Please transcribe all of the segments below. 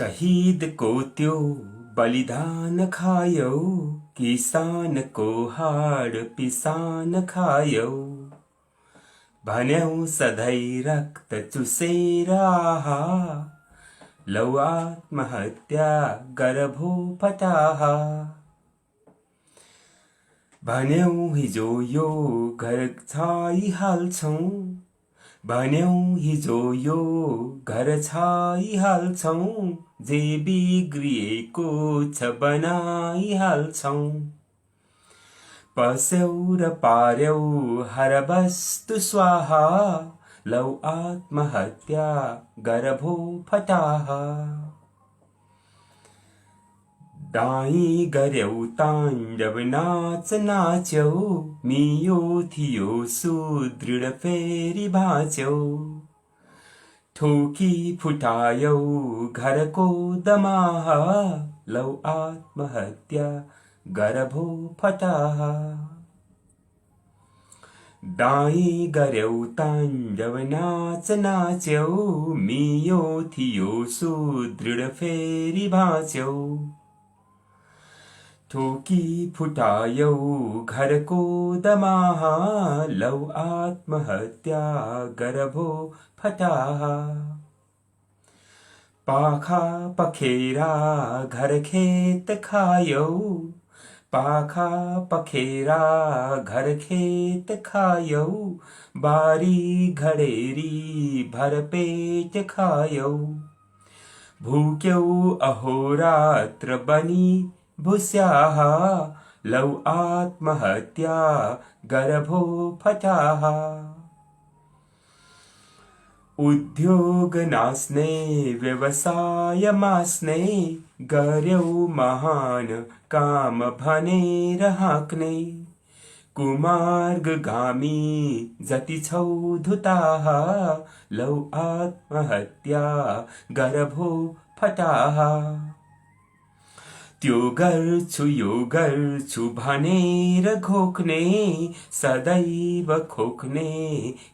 शहीदको त्यो बलिदान खायौ, किसानको हाड पिसान खायौ। भन्यौ सधैँ रक्त चुसेर आहा, लौ आत्महत्या गर भो फटाहा। भन्यौ हिजो यो घर छाइहाल्छौँ, भन्यौ हिजो यो घर छाइहाल्छौँ, जे बिग्रिएको छ बनाइहाल्छौँ। पस्यौ र पार्यौ हरबस्तु स्वाहा, लौ आत्महत्या गर भो फटाहा। दाई गर्यौ ताण्डव नाच नाच्यौ, मियो थियो सुदृढ फेरि बाँच्यौ। ठोकी फुटायौ घरको दमाहा, लौ आत्महत्या गर भो फटाहा। दाई गर्यौ ताण्डव नाच नाच्यौ, मियो थियो सुदृढ फेरि बाँच्यौ। ठोकी फुटायौ घरको दमाहा, लौ आत्महत्या गर भो फटाहा। पाखा पखेरा घर खेत खायौ, पाखा पखेरा घर खेत खायौ, बारी घडेरी भर पेट खायौ। भुक्यौ अहोरात्र बनी भुस्याहा, लौ आत्महत्या गर भो फटाहा। उद्योग नास्ने व्यवसाय मास्ने, गर्यौ महान काम भनेर हाँक्ने। कुमार्गगामी जति छौ धुताहा, लौ आत्महत्या गर भो फटाहा। त्यो गर्छु यो गर्छु भनेर घोक्ने, सदैव खोक्ने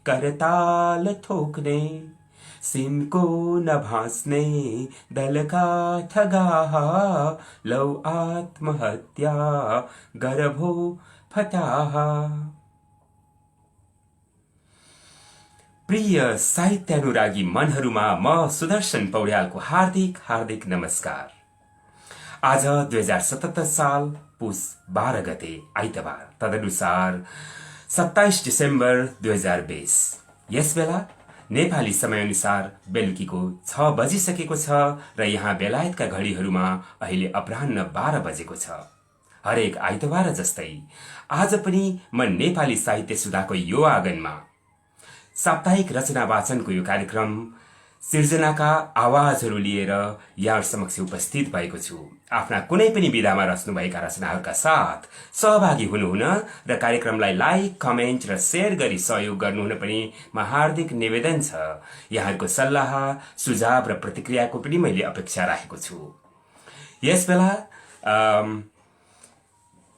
करताल ठोक्ने। सिन्को नभास्ने दलका ठगाहा, लौ आत्महत्या गर भो फटाहा। प्रिय साहित्यानुरागी मनहरूमा म सुदर्शन पौड्यालको हार्दिक हार्दिक नमस्कार। आज 2077 साल पुस 12 गते आइतबार, तदनुसार 27 डिसेम्बर 2020। यस बेला नेपाली समयअनुसार बेलुकीको 6 बजिसकेको छ र यहाँ बेलायतका घडीहरूमा अहिले अपराह्न 12 बजेको छ। हरेक आइतबार जस्तै आज पनि म नेपाली साहित्य सुधाको यो आँगनमा साप्ताहिक रचना वाचनको यो कार्यक्रम सिर्जनाका आवाजहरू लिएर यहाँ समक्ष उपस्थित भएको छु। आफ्ना कुनै पनि विधामा रच्नुभएका रचनाहरूका साथ सहभागी हुनुहुन र कार्यक्रमलाई लाइक, कमेन्ट र शेयर गरी सहयोग गर्नुहुन पनि म हार्दिक निवेदन छ। यहाँहरूको सल्लाह, सुझाव र प्रतिक्रियाको पनि मैले अपेक्षा राखेको छु। यस बेला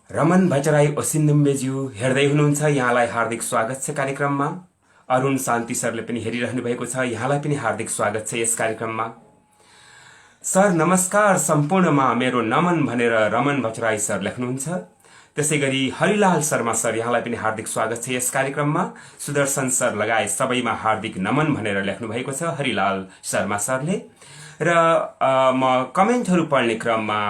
रमन भट्टराई ओसिन्दुम्बेज्यू हेर्दै हुनुहुन्छ, यहाँलाई हार्दिक स्वागत छ कार्यक्रममा। अरुण शान्ति सरले पनि हेरिरहनु भएको छ, यहाँलाई पनि हार्दिक स्वागत छ यस कार्यक्रममा। सर नमस्कार, सम्पूर्णमा मेरो नमन भनेर रमन भट्टराई सर लेख्नुहुन्छ। त्यसै गरी हरिलाल शर्मा सर, यहाँलाई पनि हार्दिक स्वागत छ यस कार्यक्रममा। सुदर्शन सर लगायत सबैमा हार्दिक नमन भनेर लेख्नु भएको छ हरिलाल शर्मा सरले। र म कमेन्टहरू पढ्ने क्रममा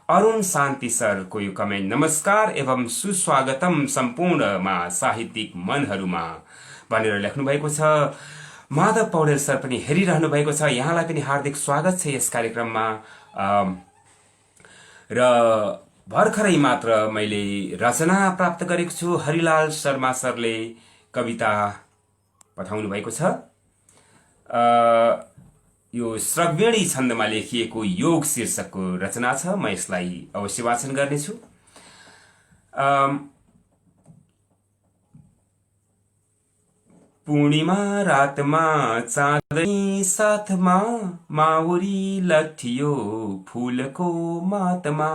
अरुण शान्ति सरको यो कमेन्ट, नमस्कार एवं सुस्वागतम सम्पूर्णमा साहित्यिक मनहरूमा भनेर लेख्नु भएको छ। माधव पौडेल सर पनि हेरिरहनु भएको छ, यहाँलाई पनि हार्दिक स्वागत छ यस कार्यक्रममा। र भर्खरै मात्र मैले रचना प्राप्त गरेको छु। हरिलाल शर्मा सरले कविता पठाउनु भएको छ। यो श्रव्यणी छन्दमा लेखिएको योग शीर्षकको रचना छ, म यसलाई अवश्य वाचन गर्नेछु। पूर्णिमा रातमा चाँदनी साथमा, माउरी लट्ठियो फूलको मातमा।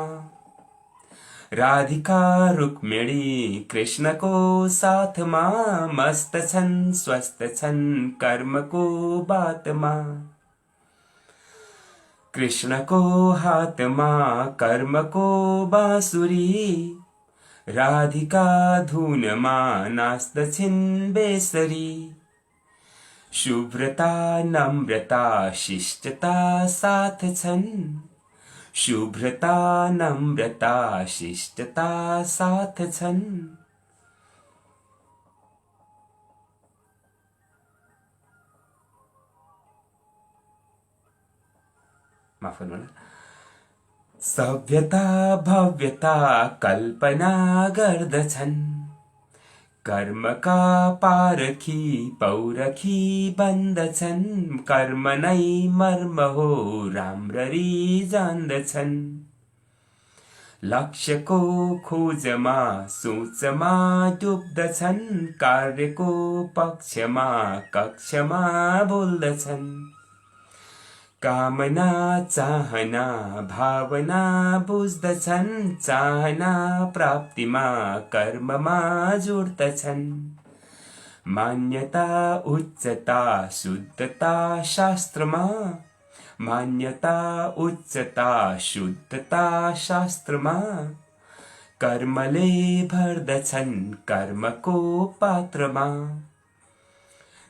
राधिका रुक्मिणी कृष्णको साथमा, मस्त छन् स्वस्थ छन् कर्मको बातमा। कृष्णको हातमा कर्मको बाँसुरी, राधिका धुनमा नाच्दछिन् बेसरी। शुभ्रता नम्रता शिष्टता साथ छन्, शुभ्रता नम्रता शिष्टता साथ छन्। माफ गर्नुहोला। सभ्यता भव्यता कल्पना गर्दछन्, कर्मका पारखी पौरखी बन्दछन्। कर्म नै मर्म हो राम्ररी जान्दछन्, लक्ष्यको खोजमा सोचमा डुब्दछन्। कार्यको पक्षमा कक्षमा बोल्दछन्, कामना चाहना भावना बुझ्दछन्। चाहना प्राप्तिमा कर्ममा जोड्दछन्, मान्यता उच्चता शुद्धता शास्त्रमा, मान्यता उच्चता शुद्धता शास्त्रमा। कर्मले भर्दछन् कर्मको पात्रमा,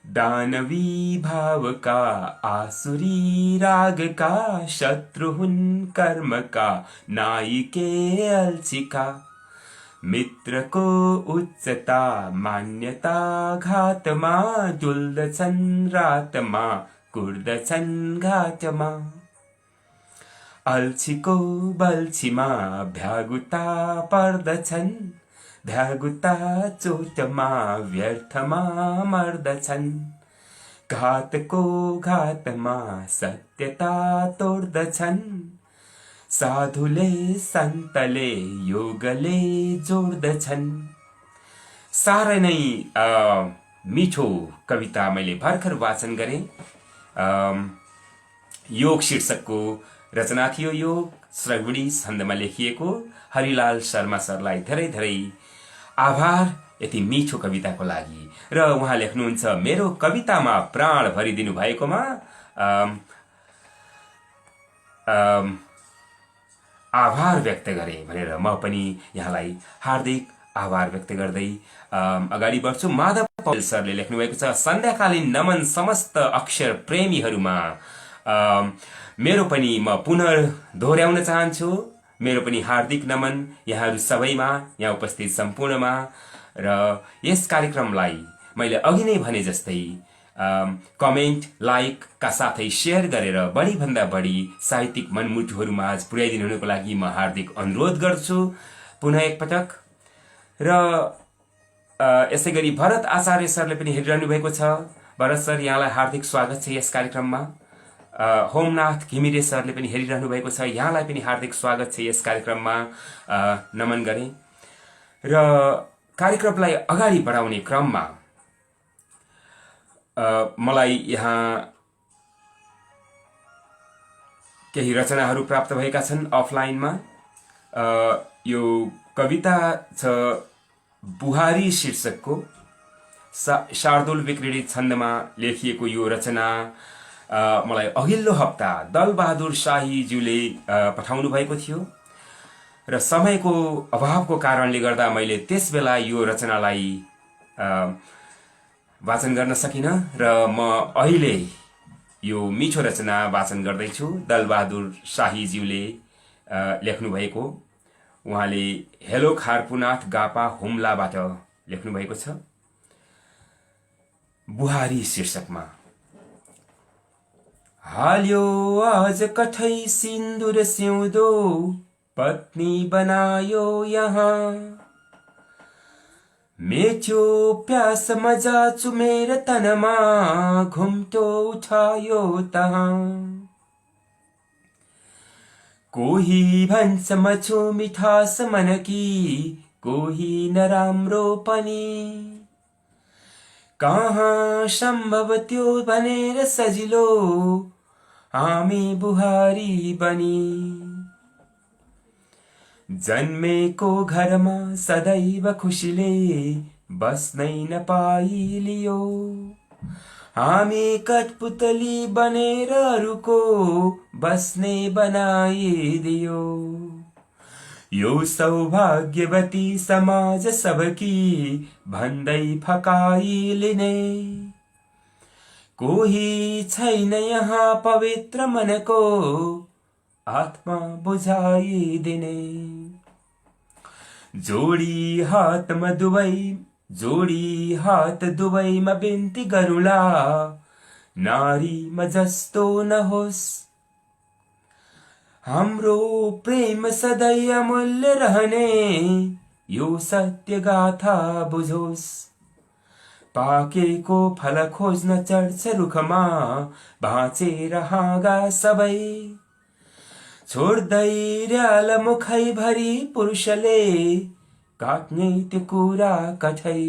दानवी भावका आसुरी रागका। शत्रु हुन् कर्मका नायिके अल्छिका, मित्रको उच्चता मान्यता घातमा। डुल्दछन् रातमा कुर्दछन् घाटमा, अल्छीको बल्छीमा भ्यागुता पर्दछन्। भ्यागुता चोटमा व्यर्थमा मर्दछन्, घातको घातमा सत्यता तोड्दछन्। साधुले सन्तले योगले जोड्दछन्। साह्रै नै मिठो कविता मैले भर्खर वाचन गरेँ। योग शीर्षकको रचना थियो यो। श्रवणी छन्दमा लेखिएको। हरिलाल शर्मा सरलाई धेरै धेरै आभार यति मिठो कविताको लागि। र उहाँ लेख्नुहुन्छ, मेरो कवितामा प्राण भरिदिनु भएकोमा आभार व्यक्त गरे भनेर म पनि यहाँलाई हार्दिक आभार व्यक्त गर्दै अगाडि बढ्छु। माधव पौडेल सरले लेख्नु भएको छ, सन्ध्याकालीन नमन समस्त अक्षर प्रेमीहरूमा। मेरो पनि म पुनः दोहोर्याउन चाहन्छु, मेरो पनि हार्दिक नमन यहाँहरू सबैमा, यहाँ उपस्थित सम्पूर्णमा। र यस कार्यक्रमलाई मैले अघि नै भने जस्तै कमेन्ट लाइकका साथै सेयर गरेर बढीभन्दा बढी साहित्यिक मनमुटुहरूमा पुर्याइदिनु हुनुको लागि म हार्दिक अनुरोध गर्छु पुनः एकपटक। र यसै गरी भरत आचार्य सरले पनि हेरिरहनु भएको छ। भरत सर, यहाँलाई हार्दिक स्वागत छ यस कार्यक्रममा। होमनाथ घिमिरे सरले पनि हेरिरहनु भएको छ, यहाँलाई पनि हार्दिक स्वागत छ यस कार्यक्रममा। नमन गरे। र कार्यक्रमलाई अगाडि बढाउने क्रममा मलाई यहाँ केही रचनाहरू प्राप्त भएका छन् अफलाइनमा। यो कविता छ बुहारी शीर्षकको, शार्दुल विक्रेडी छन्दमा लेखिएको यो रचना मलाई अघिल्लो हप्ता दलबहादुर शाहीज्यूले पठाउनु भएको थियो र समयको अभावको कारणले गर्दा मैले त्यस बेला यो रचनालाई वाचन गर्न सकिनँ र म अहिले यो मिठो रचना वाचन गर्दैछु। दलबहादुर शाहीज्यूले लेख्नु भएको, उहाँले हेलो खारपुनाथ गापा हुम्लाबाट लेख्नु भएको छ। बुहारी शीर्षकमा। हाल्यो आज कठै सिन्दुर सिउँदो, पत्नी बनायो यहाँ। मेट्यो प्यास मजा चुमेर तनमा, घुम्टो उठायो तहाँ। कोही भन्छ म छु मिठास मनकी, कोही नराम्रो पनि। कहाँ सम्भव त्यो भनेर सजिलो, हामी बुहारी बनी। जन्मेको घरमा सदैव खुसीले बस्नै नपाइलियो, हामी कठपुतली बनेर अरूको बस्ने बनाइदियो। यो सौभाग्यवती समाज सबकी भन्दै फकाइलिने। कोही छैन यहाँ पवित्र मनको आत्मा बुझाइदिने। जोडी हात दुवैमा बिन्ती गरौँला, नारीमा जस्तो नहोस्। हाम्रो प्रेम सधैँ अमूल्य रहने, यो सत्य गाथा बुझोस्। पाकेको फल खोज्न चढ्छ रुखमा, भाँचेर हाँगा सबै। छोड्दै र्याल मुखैभरि पुरुषले, काट्ने त्यो कुरा कठै।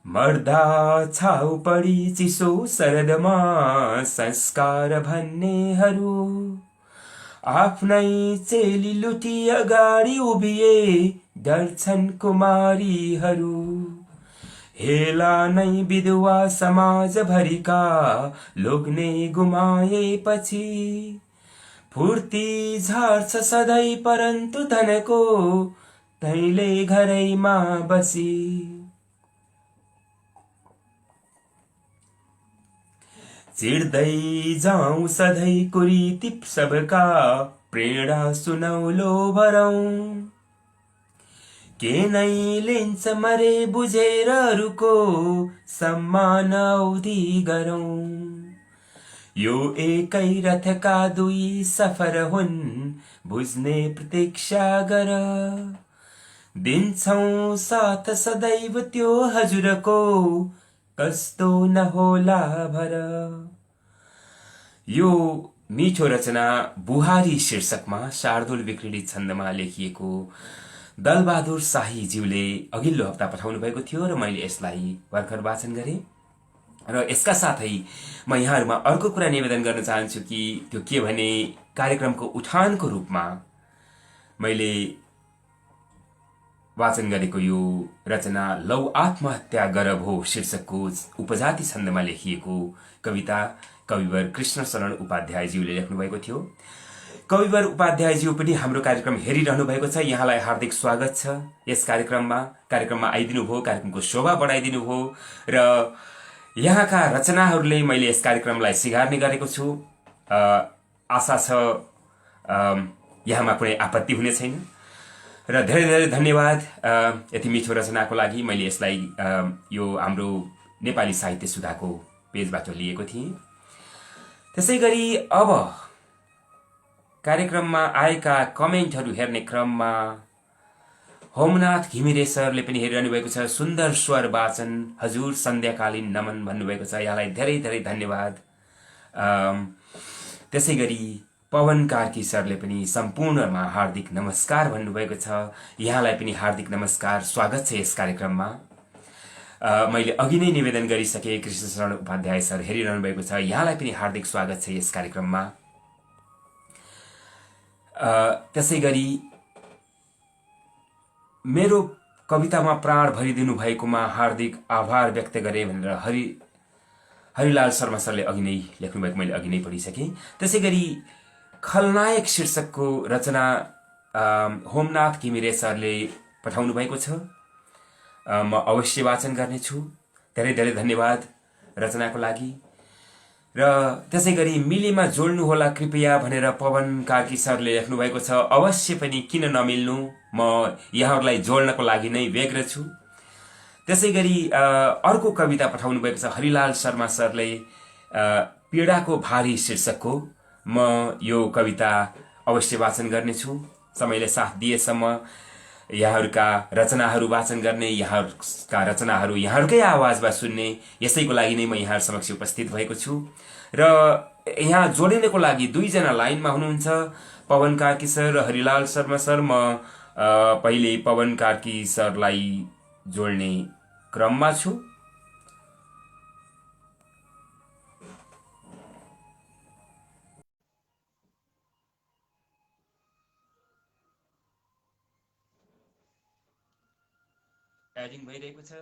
मर्दा छाउ पडी चिसो शरदमा, संस्कार भन्नेहरू आफ्नै चेली लुटी अगाडि उभिए, डर्छन् कुमारीहरू। हेला नै विधवा समाजभरिका लोग्ने गुमाएपछि। फुर्ती झार्छ सधैँ परन्तु धनको, तैले घरैमा बसी। चिड्दै जाउँ सधैँ कुरीति सबका, प्रेरणा सुनौलो भरौँ। के नै लिन्छ मरे बुझेर अरूको, सम्मान औधी गरौँ। यो एकै रथका दुई सफर हुन्, बुझ्ने प्रतीक्षा गर। दिन्छौँ साथ सदैव त्यो हजुरको, कस्तो नहोला भर। यो मिठो रचना बुहारी शीर्षकमा शार्दुल विक्रेडी छन्दमा लेखिएको दलबहादुर शाहीज्यूले अघिल्लो हप्ता पठाउनु भएको थियो र मैले यसलाई भर्खर वाचन गरेँ। र यसका साथै म यहाँहरूमा अर्को कुरा निवेदन गर्न चाहन्छु कि त्यो के भने कार्यक्रमको उठानको रूपमा मैले वाचन गरेको यो रचना लौ आत्महत्या गर भो शीर्षकको उपजाति छन्दमा लेखिएको कविता कविवर कृष्ण शरण उपाध्यायज्यूले लेख्नु भएको थियो। कविवर उपाध्यायज्यू पनि हाम्रो कार्यक्रम हेरिरहनु भएको छ। यहाँलाई हार्दिक स्वागत छ यस कार्यक्रममा आइदिनु भयो, कार्यक्रमको शोभा बढाइदिनु भयो र यहाँका रचनाहरूले मैले यस कार्यक्रमलाई सिगार्ने गरेको छु। आशा छ यहाँमा कुनै आपत्ति हुने छैन र धेरै धेरै धन्यवाद यति मिठो रचनाको लागि। मैले यसलाई यो हाम्रो नेपाली साहित्य सुधाको पेजबाट लिएको थिएँ। त्यसै गरी अब कार्यक्रममा आएका कमेन्टहरू हेर्ने क्रममा होमनाथ घिमिरे सरले पनि हेरिरहनु भएको छ। सुन्दर स्वर वाचन, हजुर सन्ध्याकालीन नमन भन्नुभएको छ, यहाँलाई धेरै धेरै धन्यवाद। त्यसै गरी पवन कार्की सरले पनि सम्पूर्णमा हार्दिक नमस्कार भन्नुभएको छ, यहाँलाई पनि हार्दिक नमस्कार, स्वागत छ यस कार्यक्रममा। मैले अघि नै निवेदन गरिसके कृष्ण शरण उपाध्याय सर हेरिरहनु भएको छ, यहाँलाई पनि हार्दिक स्वागत छ यस कार्यक्रममा। त्यसै गरी मेरो कवितामा प्राण भरिदिनु भएकोमा हार्दिक आभार व्यक्त गरे भनेर हरिलाल शर्मा सरले अघि नै लेख्नुभएको मैले अघि नै पढिसकेँ। त्यसै गरी खलनायक शीर्षकको रचना होमनाथ घिमिरे सरले पठाउनु भएको छ, म अवश्य वाचन गर्नेछु। धेरै धेरै धन्यवाद रचनाको लागि। र त्यसै गरी मिलीमा जोड्नुहोला कृपया भनेर पवन कार्की सरले लेख्नु भएको छ। अवश्य पनि किन नमिल्नु, म यहाँहरूलाई जोड्नको लागि नै व्यग्र छु। त्यसै गरी अर्को कविता पठाउनु भएको छ हरिलाल शर्मा सरले, पीडाको भारी शीर्षकको। म यो कविता अवश्य वाचन गर्नेछु। समयले साथ दिएसम्म यहाँहरूका रचनाहरू वाचन गर्ने, यहाँहरूका रचनाहरू यहाँहरूकै आवाजमा सुन्ने, यसैको लागि नै म यहाँहरू समक्ष उपस्थित भएको छु। र यहाँ जोडिनको लागि दुईजना लाइनमा हुनुहुन्छ, पवन कार्की सर र हरिलाल शर्मा सर। म पहिले पवन कार्की सरलाई जोड्ने क्रममा छु। एडिङ भइरहेको छ।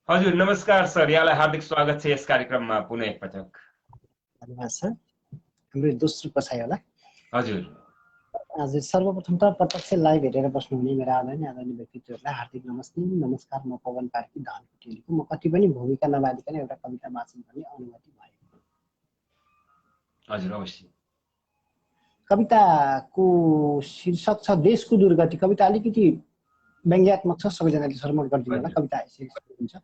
हजुर नमस्कार सर, यहाँलाई हार्दिक स्वागत छ यस कार्यक्रममा पुनः एकपटक। धन्यवाद सर। हाम्रो दोस्रो कसाई होला। हजुर हजुर, सर्वप्रथम त प्रत्यक्ष लाइभ हेरेर बस्नुहुने मेरा आदरणीय व्यक्तित्वहरूलाई हार्दिक नमस्कार। म पवन कार्की धानकुटेलीको। म कति पनि भूमिका नबाँधिकन एउटा कविता वाचन गर्ने अनुमति भयो। हजुर अवश्य। कविताको शीर्षक छ देशको दुर्गति। कविता अलिकति व्यङ्ग्यात्मक छ, सबैजनाले सर्मट गरिदिनु होला। कविता यसरी हुन्छ।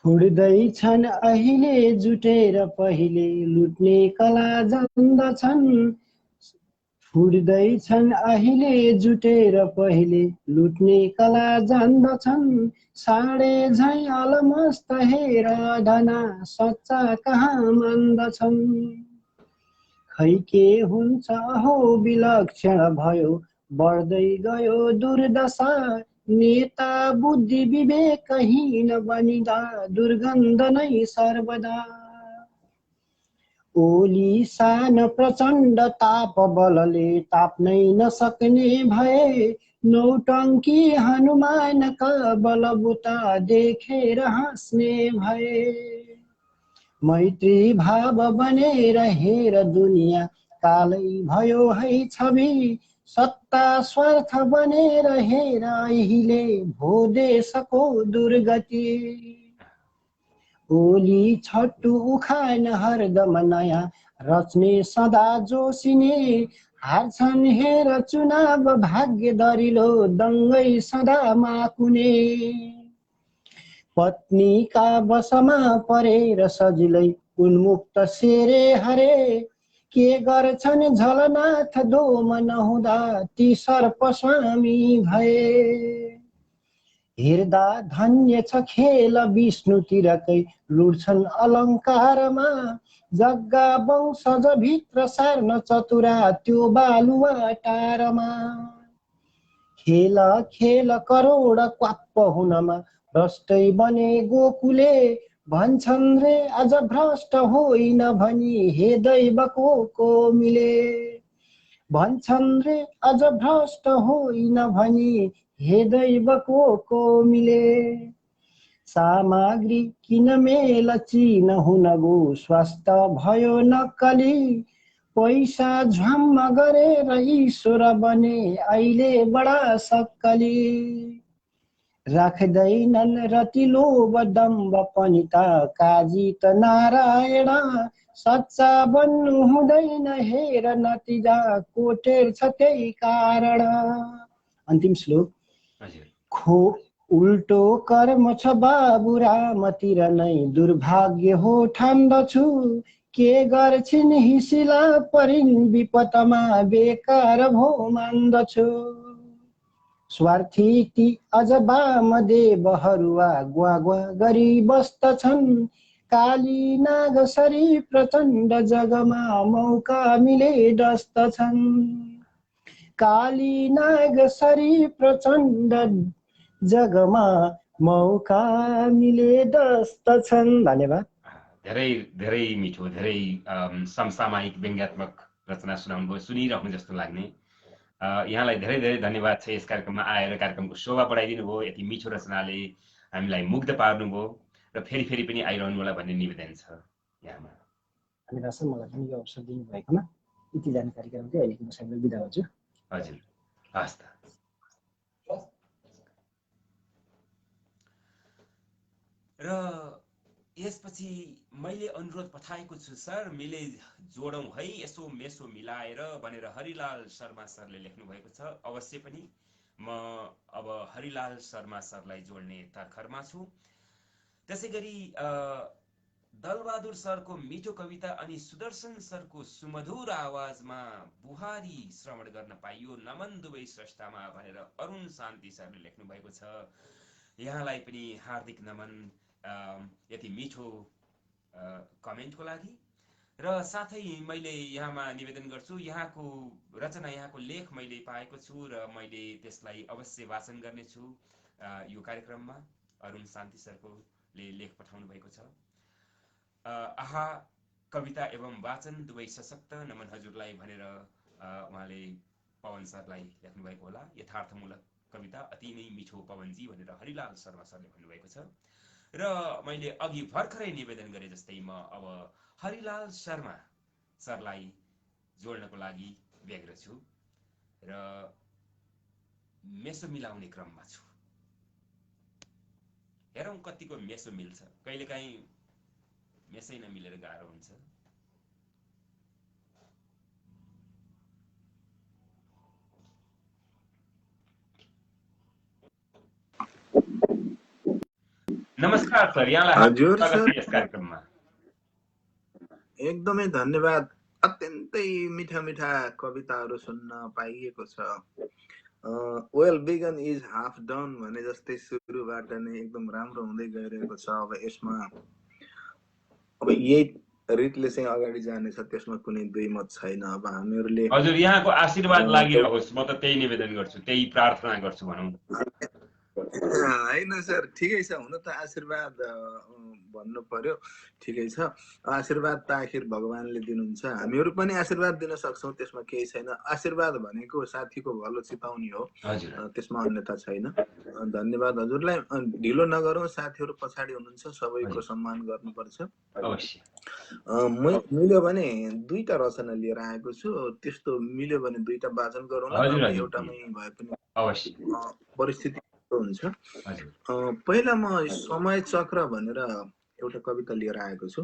फुट्दैछन् अहिले जुटेर पहिले लुट्ने कला जान्दछन्। फुट्दैछन् अहिले जुटेर पहिले लुट्ने कला जान्दछन्। साडे झैँ अलमस्त हेर धना सच्चा कहाँ मान्दछन्। खै के हुन्छ हो विलक्षण भयो बढ्दै गयो दुर्दशा। नेता बुद्धि विवेकहीन बनिँदा दुर्गन्ध नै सर्वदा। ओली सान प्रचण्ड ताप बलले ताप्नै नसक्ने भए। नौटङ्की हनुमानका बलबुता देखेर हाँस्ने भए। मैत्री भाव बनेर हेर दुनियाँ कालै भयो है छवि। सत्ता स्वार्थ बनेर हेर अहिले भो देशको दुर्गति। ओली छट्टु उखान हरदम नयाँ रच्ने सदा जोसिने। हार्छन् हेर चुनाव भाग्य दरिलो दङ्गै सदा माकुने। पत्नीका वशमा परेर सजिलै उन्मुक्त शेरे हरे। के गर्छन् झलनाथ दोम नहुँदा ती सर्प स्वामी भए। हेर्दा धन्य छ खेल विष्णुतिरकै लुट्छन् अलङ्कारमा। जग्गा वंशज भित्र सार्न चतुरा त्यो बालुवा टारमा। खेल खेल करोड क्वाप्प हुनमा भ्रष्टै बने गोकुले। भन्छन् रे अझ भ्रष्ट होइन भनी हे दैवको कोमिले। भन्छन् रे अझ भ्रष्ट होइन भनी हे दैवको कोमिले। सामग्री किनमेल चिन हुन गो स्वास्थ्य भयो नक्कली। पैसा झम्म गरेर ईश्वर बने अहिले बडा सक्कली। राख्दैनन् रति लोभ दम्भ पनि त काजी त नारायण। सच्चा बन्नु हुँदैन हेर नतिजा कोटेर छ त्यही कारण। अन्तिम श्लोक। खो उल्टो कर्म छ बाबु रामतिर नै दुर्भाग्य हो ठान्दछु। के गर्छिन् हिसिला परिन् विपतमा बेकार भो मान्दछु। स्वार्थी ती अझ वामदेवहरूवा ग्वा ग्वा गरी बस्दछन्। काली नाग सरी प्रचण्ड जगमा मौका मिले डस्दछन्। काली नाग सरी प्रचण्ड जगमा मौका मिले डस्दछन्। धन्यवाद। धेरै धेरै मिठो, धेरै समसामयिक व्यङ्ग्यात्मक रचना सुनाउनु भयो, सुनिरहनु जस्तो लाग्ने। यहाँलाई धेरै धेरै धन्यवाद छ यस कार्यक्रममा आएर कार्यक्रमको शोभा बढाइदिनु भयो। यति मिठो रचनाले हामीलाई मुग्ध पार्नुभयो र फेरि फेरि पनि आइरहनु होला भन्ने निवेदन छ यहाँमा। धन्यवाद सर, मलाई पनि यो अवसर दिनुभएकोमा। यति जानकारी गराउँदै अहिलेको विषयमा बिदा हुन्छु। हजुर हस् त। र यसपछि मैले अनुरोध पठाएको छु सर, मिले जोडौँ है यसो मेसो मिलाएर भनेर हरिलाल शर्मा सरले लेख्नु भएको छ। अवश्य पनि म अब हरिलाल शर्मा सरलाई जोड्ने तर्खरमा छु। त्यसै गरी दलबहादुर सरको मिठो कविता अनि सुदर्शन सरको सुमधुर आवाजमा बुहारी श्रवण गर्न पाइयो। नमन दुवै स्रष्टामा भनेर अरुण शान्ति सरले लेख्नु भएको छ। यहाँलाई पनि हार्दिक नमन यति मिठो कमेन्टको लागि। र साथै मैले यहाँमा निवेदन गर्छु, यहाँको रचना, यहाँको लेख मैले पाएको छु र मैले त्यसलाई अवश्य वाचन गर्नेछु यो कार्यक्रममा। अरुण शान्ति सरकोले लेख पठाउनु भएको छ। आहा कविता एवं वाचन दुवै सशक्त, नमन हजुरलाई भनेर उहाँले पवन सरलाई लेख्नु भएको होला। यथार्थमूलक कविता अति नै मिठो पवनजी भनेर हरिलाल शर्मा सरले भन्नुभएको छ। र मैले अघि भर्खरै निवेदन गरे जस्तै म अब हरिलाल शर्मा सरलाई जोड्नको लागि व्यग्र छु र मेसो मिलाउने क्रममा छु। हेरौँ कतिको मेसो मिल्छ, कहिलेकाहीँ मेसै नमिलेर गाह्रो हुन्छ। नमस्कार सर, यहाँलाई हजुर स्वागत सर, छ यस कार्यक्रममा। एकदमै धन्यवाद। अत्यन्तै मिठा मिठा कविताहरू सुन्न पाइएको छ। Well begun is half done भने जस्तै सुरुबाट नै एकदम राम्रो हुँदै गइरहेको छ। अब यसमा अब यही रीतले चाहिँ अगाडि जानेछ, त्यसमा कुनै दुई मत छैन। अब हामीहरूले हजुर, यहाँको आशीर्वाद लागिरहोस्, म त त्यही निवेदन गर्छु, त्यही प्रार्थना गर्छु भनौँ। होइन सर, ठिकै छ। हुन त आशीर्वाद भन्नु पर्यो, ठिकै छ। आशीर्वाद त आखिर भगवानले दिनुहुन्छ, हामीहरू पनि आशीर्वाद दिन सक्छौँ, त्यसमा केही छैन। आशीर्वाद भनेको साथीको भलो चिताउने हो, त्यसमा अन्यथा छैन। धन्यवाद हजुरलाई। ढिलो नगरौँ, साथीहरू पछाडि हुनुहुन्छ, सबैको सम्मान गर्नुपर्छ। मिल्यो भने दुईटा रचना लिएर आएको छु, त्यस्तो मिल्यो भने दुईटा वाचन गरौँला, नभए एउटामै भए पनि परिस्थिति हुन्छ। पहिला म समय चक्र भनेर एउटा कविता लिएर आएको छु।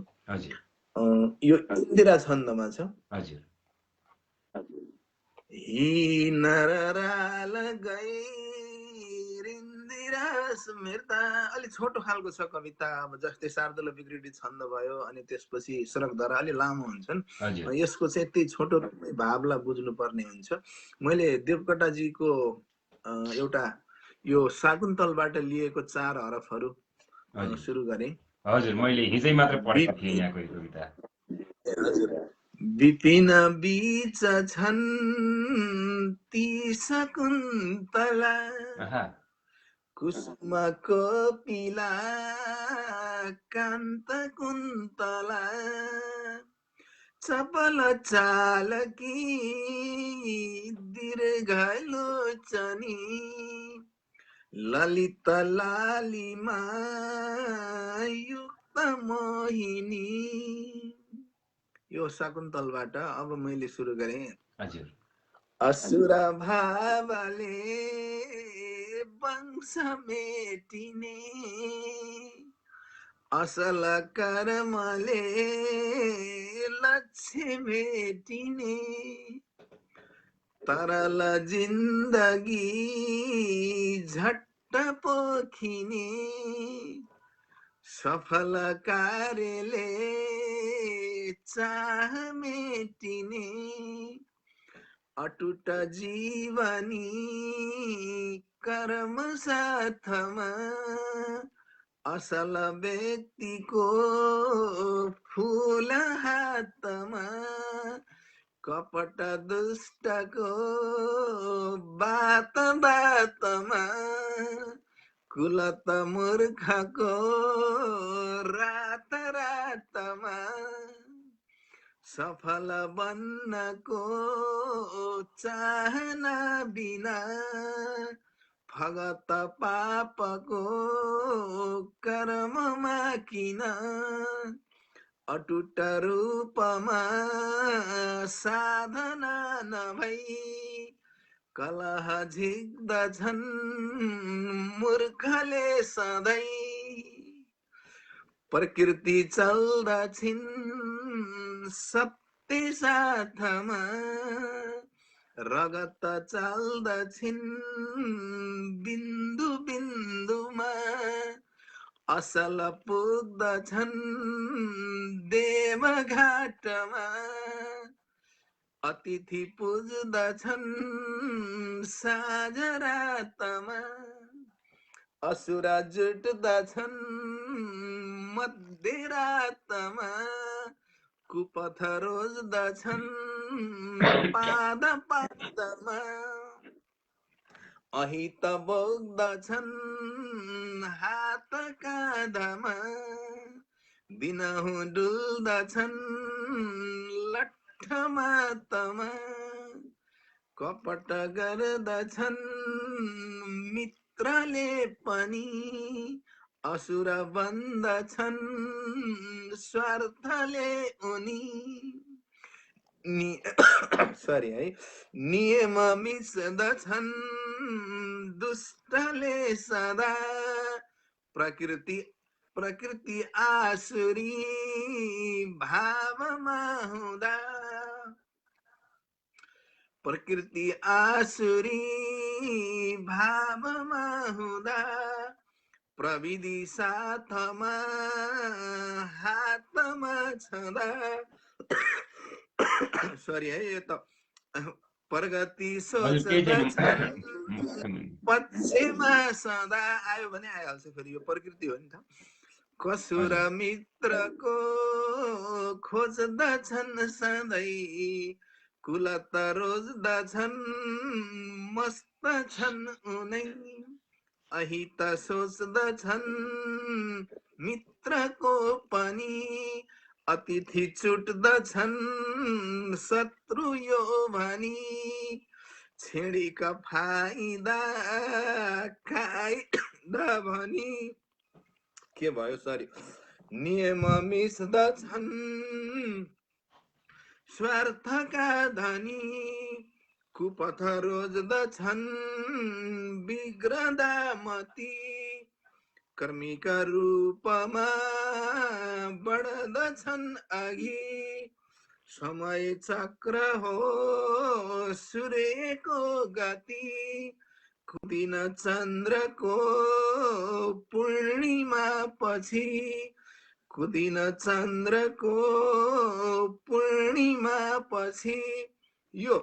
यो इन्दिरा छन्दमा छ। अलि छोटो खालको छ कविता। अब जस्तै शार्दूल विकृति छन्द भयो, अनि त्यसपछि सडकधरा अलि लामो हुन्छन्। यसको चाहिँ त्यही छोटो भावलाई बुझ्नु पर्ने हुन्छ। मैले देवकोटाजीको एउटा यो शाकुन्तलबाट लिएको 4 हरफहरू सुरु गरेँ। हजुर, मैले हिजै मात्र पढेको थिएँ यहाँको यो कविता। हजुर। विपिन बीच छन् ती शकुन्तला, कुसुमको पिला कान्त कुन्तला, चपल चालकी दीर्घलोचनी, ललित लालिमा युक्त मोहिनी। यो शाकुन्तलबाट अब मैले सुरु गरेँ। असुर भावले वंश मेटिने, असल कर्मले लक्ष्य भेटिने, तरल जिन्दगी झट्ट पोखिने, सफल कार्यले चाह मेटिने, अटुट जीवनी कर्म साथमा, असल व्यक्तिको फूल हातमा, कपट दुष्टको बात बातमा, कुलत मूर्खको रात रातमा, सफल बन्नको चाहना बिना, भगत पापको कर्ममा किन, अटुट रूपमा साधना नभई, कलह झिक्दछन् मूर्खले सधैँ, प्रकृति चल्दछिन् सत्य साथमा, रगत चल्दछिन् बिन्दु बिन्दुमा, असल पुग्दछन् देवघाटमा, अतिथि पुज्दछन् साँझ रातमा, असुर जुट्दछन् मध्यरातमा, कुपथ रोज्दछन् पाद पादमा, अहित बोक्दछन् हात काँधमा, दिनहुँ डुल्दछन् लट्ठ मातमा, कपट गर्दछन् मित्रले पनि असुर बन्दछन् स्वार्थले उनी सरी है नियम मिच्दछन् दुष्टले सदा प्रकृति आसुरी भावमा हुँदा प्रकृति आसुरी भावमा हुँदा प्रविधि साथमा हातमा छँदा सरी है यो त प्रगति सोच्दछन् पक्षमा सदा आयो भने आइहाल्छ फेरि यो प्रकृति हो नि त कसुर मित्रको खोज्दछन् सधैँ कुलत रोज्दछन् मस्त छन् उनै अहित सोच्दछन् मित्रको पनि अतिथि चुट्दछन् शत्रु यो भनी छेडीका फाइदा खाइदा भनी के भयो सरी नियम मिच्दछन् स्वार्थका धनी कुपथ रोज्दछन् बिग्रदा मती कर्मीका रूपमा बढ्दछन् अघि समय चक्र हो सूर्यको गति कुदिन चन्द्रको पूर्णिमा पछि कुदिन चन्द्रको पूर्णिमा पछि यो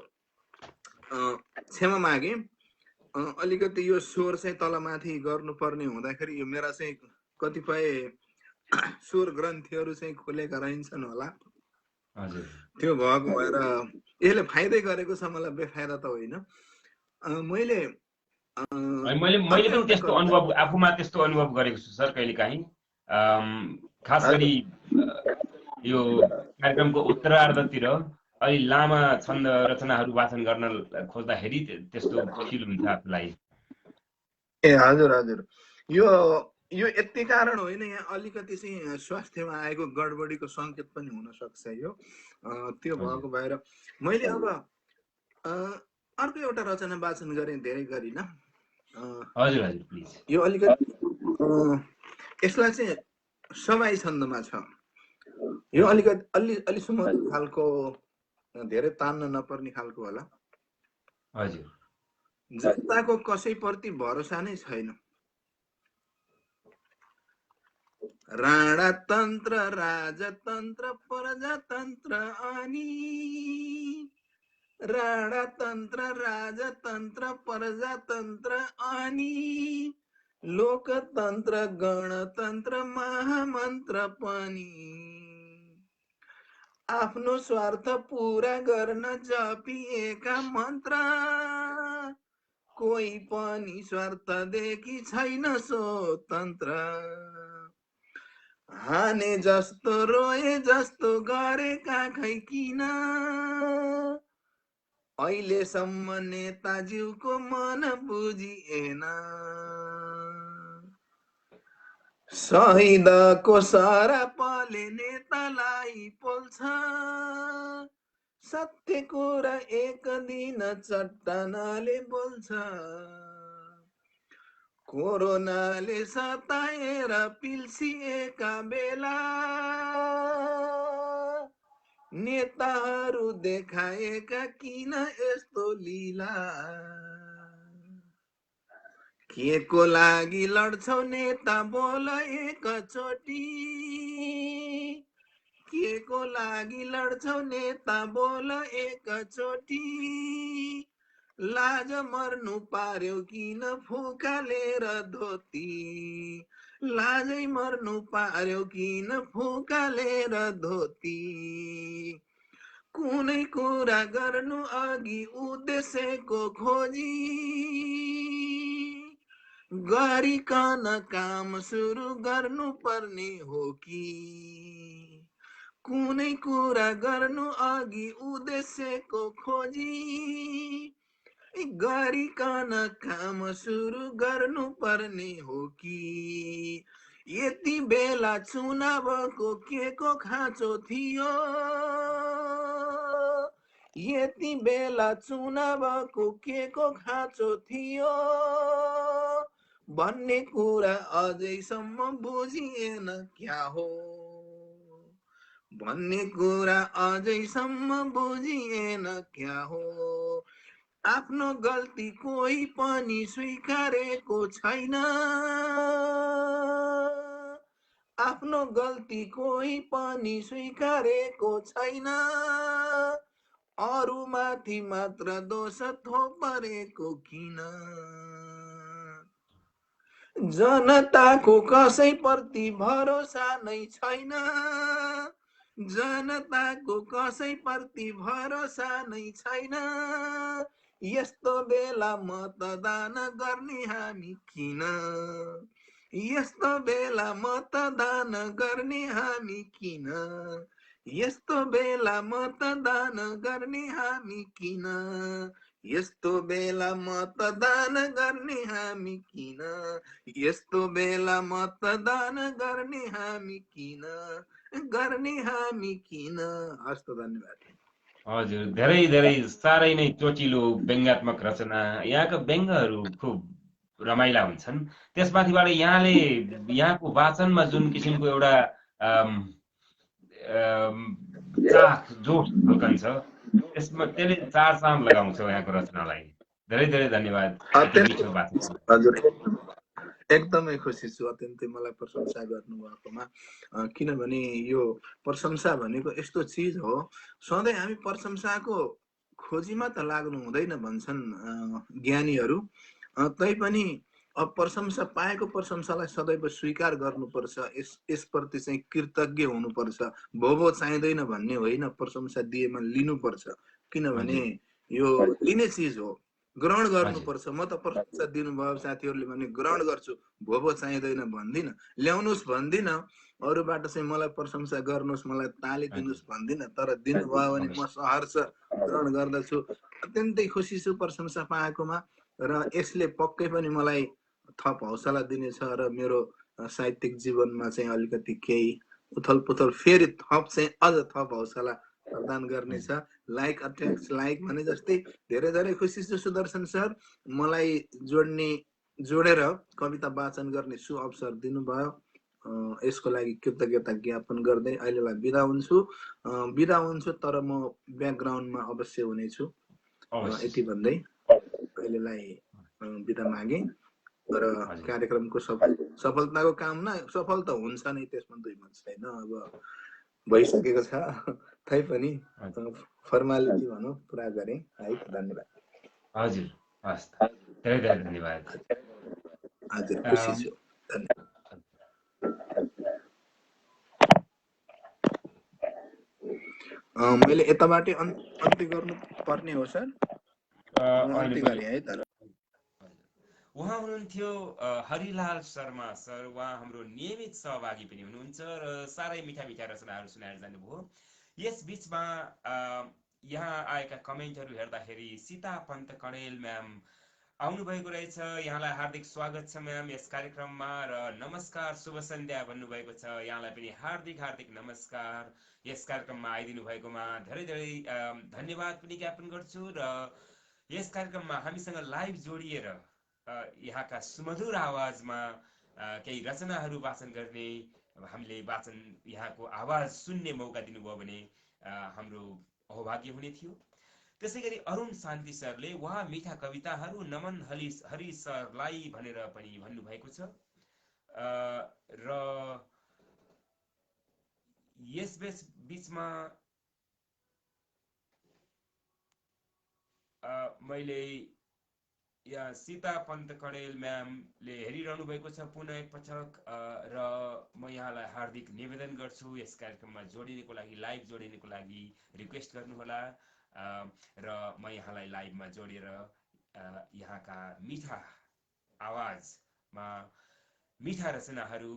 क्षमा मागे अलिकति यो स्वर चाहिँ तलमाथि गर्नुपर्ने हुँदाखेरि यो मेरा चाहिँ कतिपय स्वर ग्रन्थीहरू चाहिँ खोलेका रहन्छन् होला त्यो भएको भएर यसले फाइदै गरेको छ मलाई बेफाइदा त होइन मैले मैले पनि त्यस्तो अनुभव आफूमा त्यस्तो अनुभव गरेको छु सर कहिलेकाहीँ खास गरी यो कार्यक्रमको उत्तरार्धतिर अलि लामा छन्द रचनाहरू वाचन गर्न खोज्दाखेरि त्यस्तो फिल हुन्छ आफूलाई ए हजुर हजुर यो यति कारण होइन यहाँ अलिकति चाहिँ स्वास्थ्यमा आएको गडबडीको सङ्केत पनि हुन सक्छ यो त्यो भएको भएर मैले अब अर्को एउटा रचना वाचन गरेँ धेरै गरिन हजुर हजुर प्लिज यो अलिकति यसलाई चाहिँ सवाई छन्दमा छ यो अलिकति अलि सुमधुर खालको धेरै तान्न नपर्ने खालको होला हजुर जनताको कसैप्रति भरोसा नै छैन राणातन्त्र राजतन्त्र प्रजातन्त्र अनि राणातन्त्र राजतन्त्र प्रजातन्त्र अनि लोकतन्त्र गणतन्त्र महामन्त्र पनि आफ्नो स्वार्थ पूरा गर्न जपिएका मन्त्र कोही पनि स्वार्थदेखि छैन स्वतन्त्र हाने जस्तो रोए जस्तो गरेका खै किन अहिलेसम्म नेताज्यूको मन बुझिएन शहीदको सरापले नेतालाई पोल्छ सत्य कुरा एक दिन चट्टानले बोल्छ कोरोनाले सताएर पिल्सिएका बेला नेताहरू देखाएका किन यस्तो लीला के को लागि लड्छौ नेता बोल एकचोटि के को लागि लड्छौ नेता बोल एकचोटि लाज मर्नु पार्यो किन फुकालेर धोती लाजै मर्नु पार्यो किन फुकालेर धोती कुनै कुरा गर्नु अघि उद्देश्यको खोजी गरिकन काम सुरु गर्नु पर्ने हो कि कुनै कुरा गर्नु अघि उद्देश्यको खोजी गरिकन काम सुरु गर्नु पर्ने हो कि यति बेला चुनावको के को खाँचो थियो यति बेला चुनावको के को खाँचो थियो भन्ने कुरा अझैसम्म बुझिएन क्या हो भन्ने कुरा अझैसम्म बुझिएन क्या हो आफ्नो गल्ती कोही पनि स्वीकारेको छैन आफ्नो गल्ती कोही पनि स्वीकारेको छैन अरूमाथि मात्र दोष थोपरेको किन जनताको कसैप्रति भरोसा नै छैन जनताको कसैप्रति भरोसा नै छैन यस्तो बेला मतदान गर्ने हामी किन यस्तो बेला मतदान गर्ने हामी किन यस्तो बेला मतदान गर्ने हामी किन यस्तो बेला मतदान गर्ने हामी किन यस्तो बेला मतदान गर्ने हामी किन हस् त धन्यवाद हजुर धेरै धेरै साह्रै नै चोटिलो व्यङ्ग्यात्मक रचना यहाँका व्यङ्गहरू खुब रमाइला हुन्छन् त्यसमाथिबाट यहाँको वाचनमा जुन किसिमको एउटा चाख जोस झल्कन्छ त्यसमा त्यसले चार चाँद लगाउँछ यहाँको रचनालाई धेरै धेरै धन्यवाद हजुर एकदमै खुसी छु अत्यन्तै मलाई प्रशंसा गर्नुभएकोमा किनभने यो प्रशंसा भनेको यस्तो चिज हो सधैँ हामी प्रशंसाको खोजीमा त लाग्नु हुँदैन भन्छन् ज्ञानीहरू तैपनि अब प्रशंसा पाएको प्रशंसालाई सदैव स्वीकार गर्नुपर्छ यसप्रति चाहिँ कृतज्ञ हुनुपर्छ भोभो चाहिँदैन भन्ने होइन प्रशंसा दिएमा लिनुपर्छ किनभने यो लिने चिज हो ग्रहण गर्नुपर्छ म त प्रशंसा दिनुभयो साथीहरूले भने ग्रहण गर्छु भोभो चाहिँदैन भन्दिनँ ल्याउनुहोस् भन्दिनँ अरूबाट चाहिँ मलाई प्रशंसा गर्नुहोस् मलाई ताली दिनुहोस् भन्दिनँ तर दिनुभयो भने म सहर्ष ग्रहण गर्दछु अत्यन्तै खुसी छु प्रशंसा पाएकोमा र यसले पक्कै पनि मलाई थप हौसला दिनेछ र मेरो साहित्यिक जीवनमा चाहिँ अलिकति केही उथल पुथल फेरि थप चाहिँ अझ थप हौसला प्रदान गर्नेछ लाइक अट्र्याक्ट्स लाइक भने जस्तै धेरै धेरै खुसी छु सुदर्शन सर मलाई जोडेर कविता वाचन गर्ने सु अवसर दिनुभयो यसको लागि कृतज्ञता ज्ञापन गर्दै अहिलेलाई बिदा हुन्छु तर म ब्याकग्राउन्डमा अवश्य हुनेछु यति भन्दै अहिलेलाई बिदा मागे र कार्यक्रमको सफलताको कामना सफल त हुन्छ नै त्यसमा दुई मत छैन अब भइसकेको छ तैपनि फर्मालिटी भनौँ पुरा गरेँ है धन्यवाद हजुर हस् धेरै धेरै धन्यवाद हजुर खुसी छु मैले यताबाटै अन्त्य गर्नु पर्ने हो सर अन्त्य गरे है तर उहाँ हुनुहुन्थ्यो हरिलाल शर्मा सर उहाँ हाम्रो नियमित सहभागी पनि हुनुहुन्छ र साह्रै मिठा मिठा रचनाहरू सुनाएर जानुभयो यस बीचमा यहाँ आएका कमेन्टहरू हेर्दाखेरि सीता पन्त कणेल म्याम आउनुभएको रहेछ यहाँलाई हार्दिक स्वागत छ म्याम यस कार्यक्रममा र नमस्कार शुभ सन्ध्या भन्नुभएको छ यहाँलाई पनि हार्दिक हार्दिक नमस्कार यस कार्यक्रममा आइदिनु भएकोमा धेरै धेरै धन्यवाद पनि ज्ञापन गर्छु र यस कार्यक्रममा हामीसँग लाइभ जोडिएर यहाँका सुमधुर आवाजमा केही रचनाहरू वाचन गर्ने हामीले वाचन यहाँको आवाज सुन्ने मौका दिनुभयो भने हाम्रो अभाग्य हुने थियो त्यसै गरी अरुण शान्ति सरले उहाँ मिठा कविताहरू नमन हरि सरलाई भनेर पनि भन्नुभएको छ र यस बीचमा मैले यहाँ सीता पन्त कणेल म्यामले हेरिरहनु भएको छ पुनः एकपटक र म यहाँलाई हार्दिक निवेदन गर्छु यस कार्यक्रममा जोडिनेको लागि लाइभ जोडिनेको लागि रिक्वेस्ट गर्नुहोला र म यहाँलाई लाइभमा जोडेर यहाँका मिठा आवाजमा मिठा रचनाहरू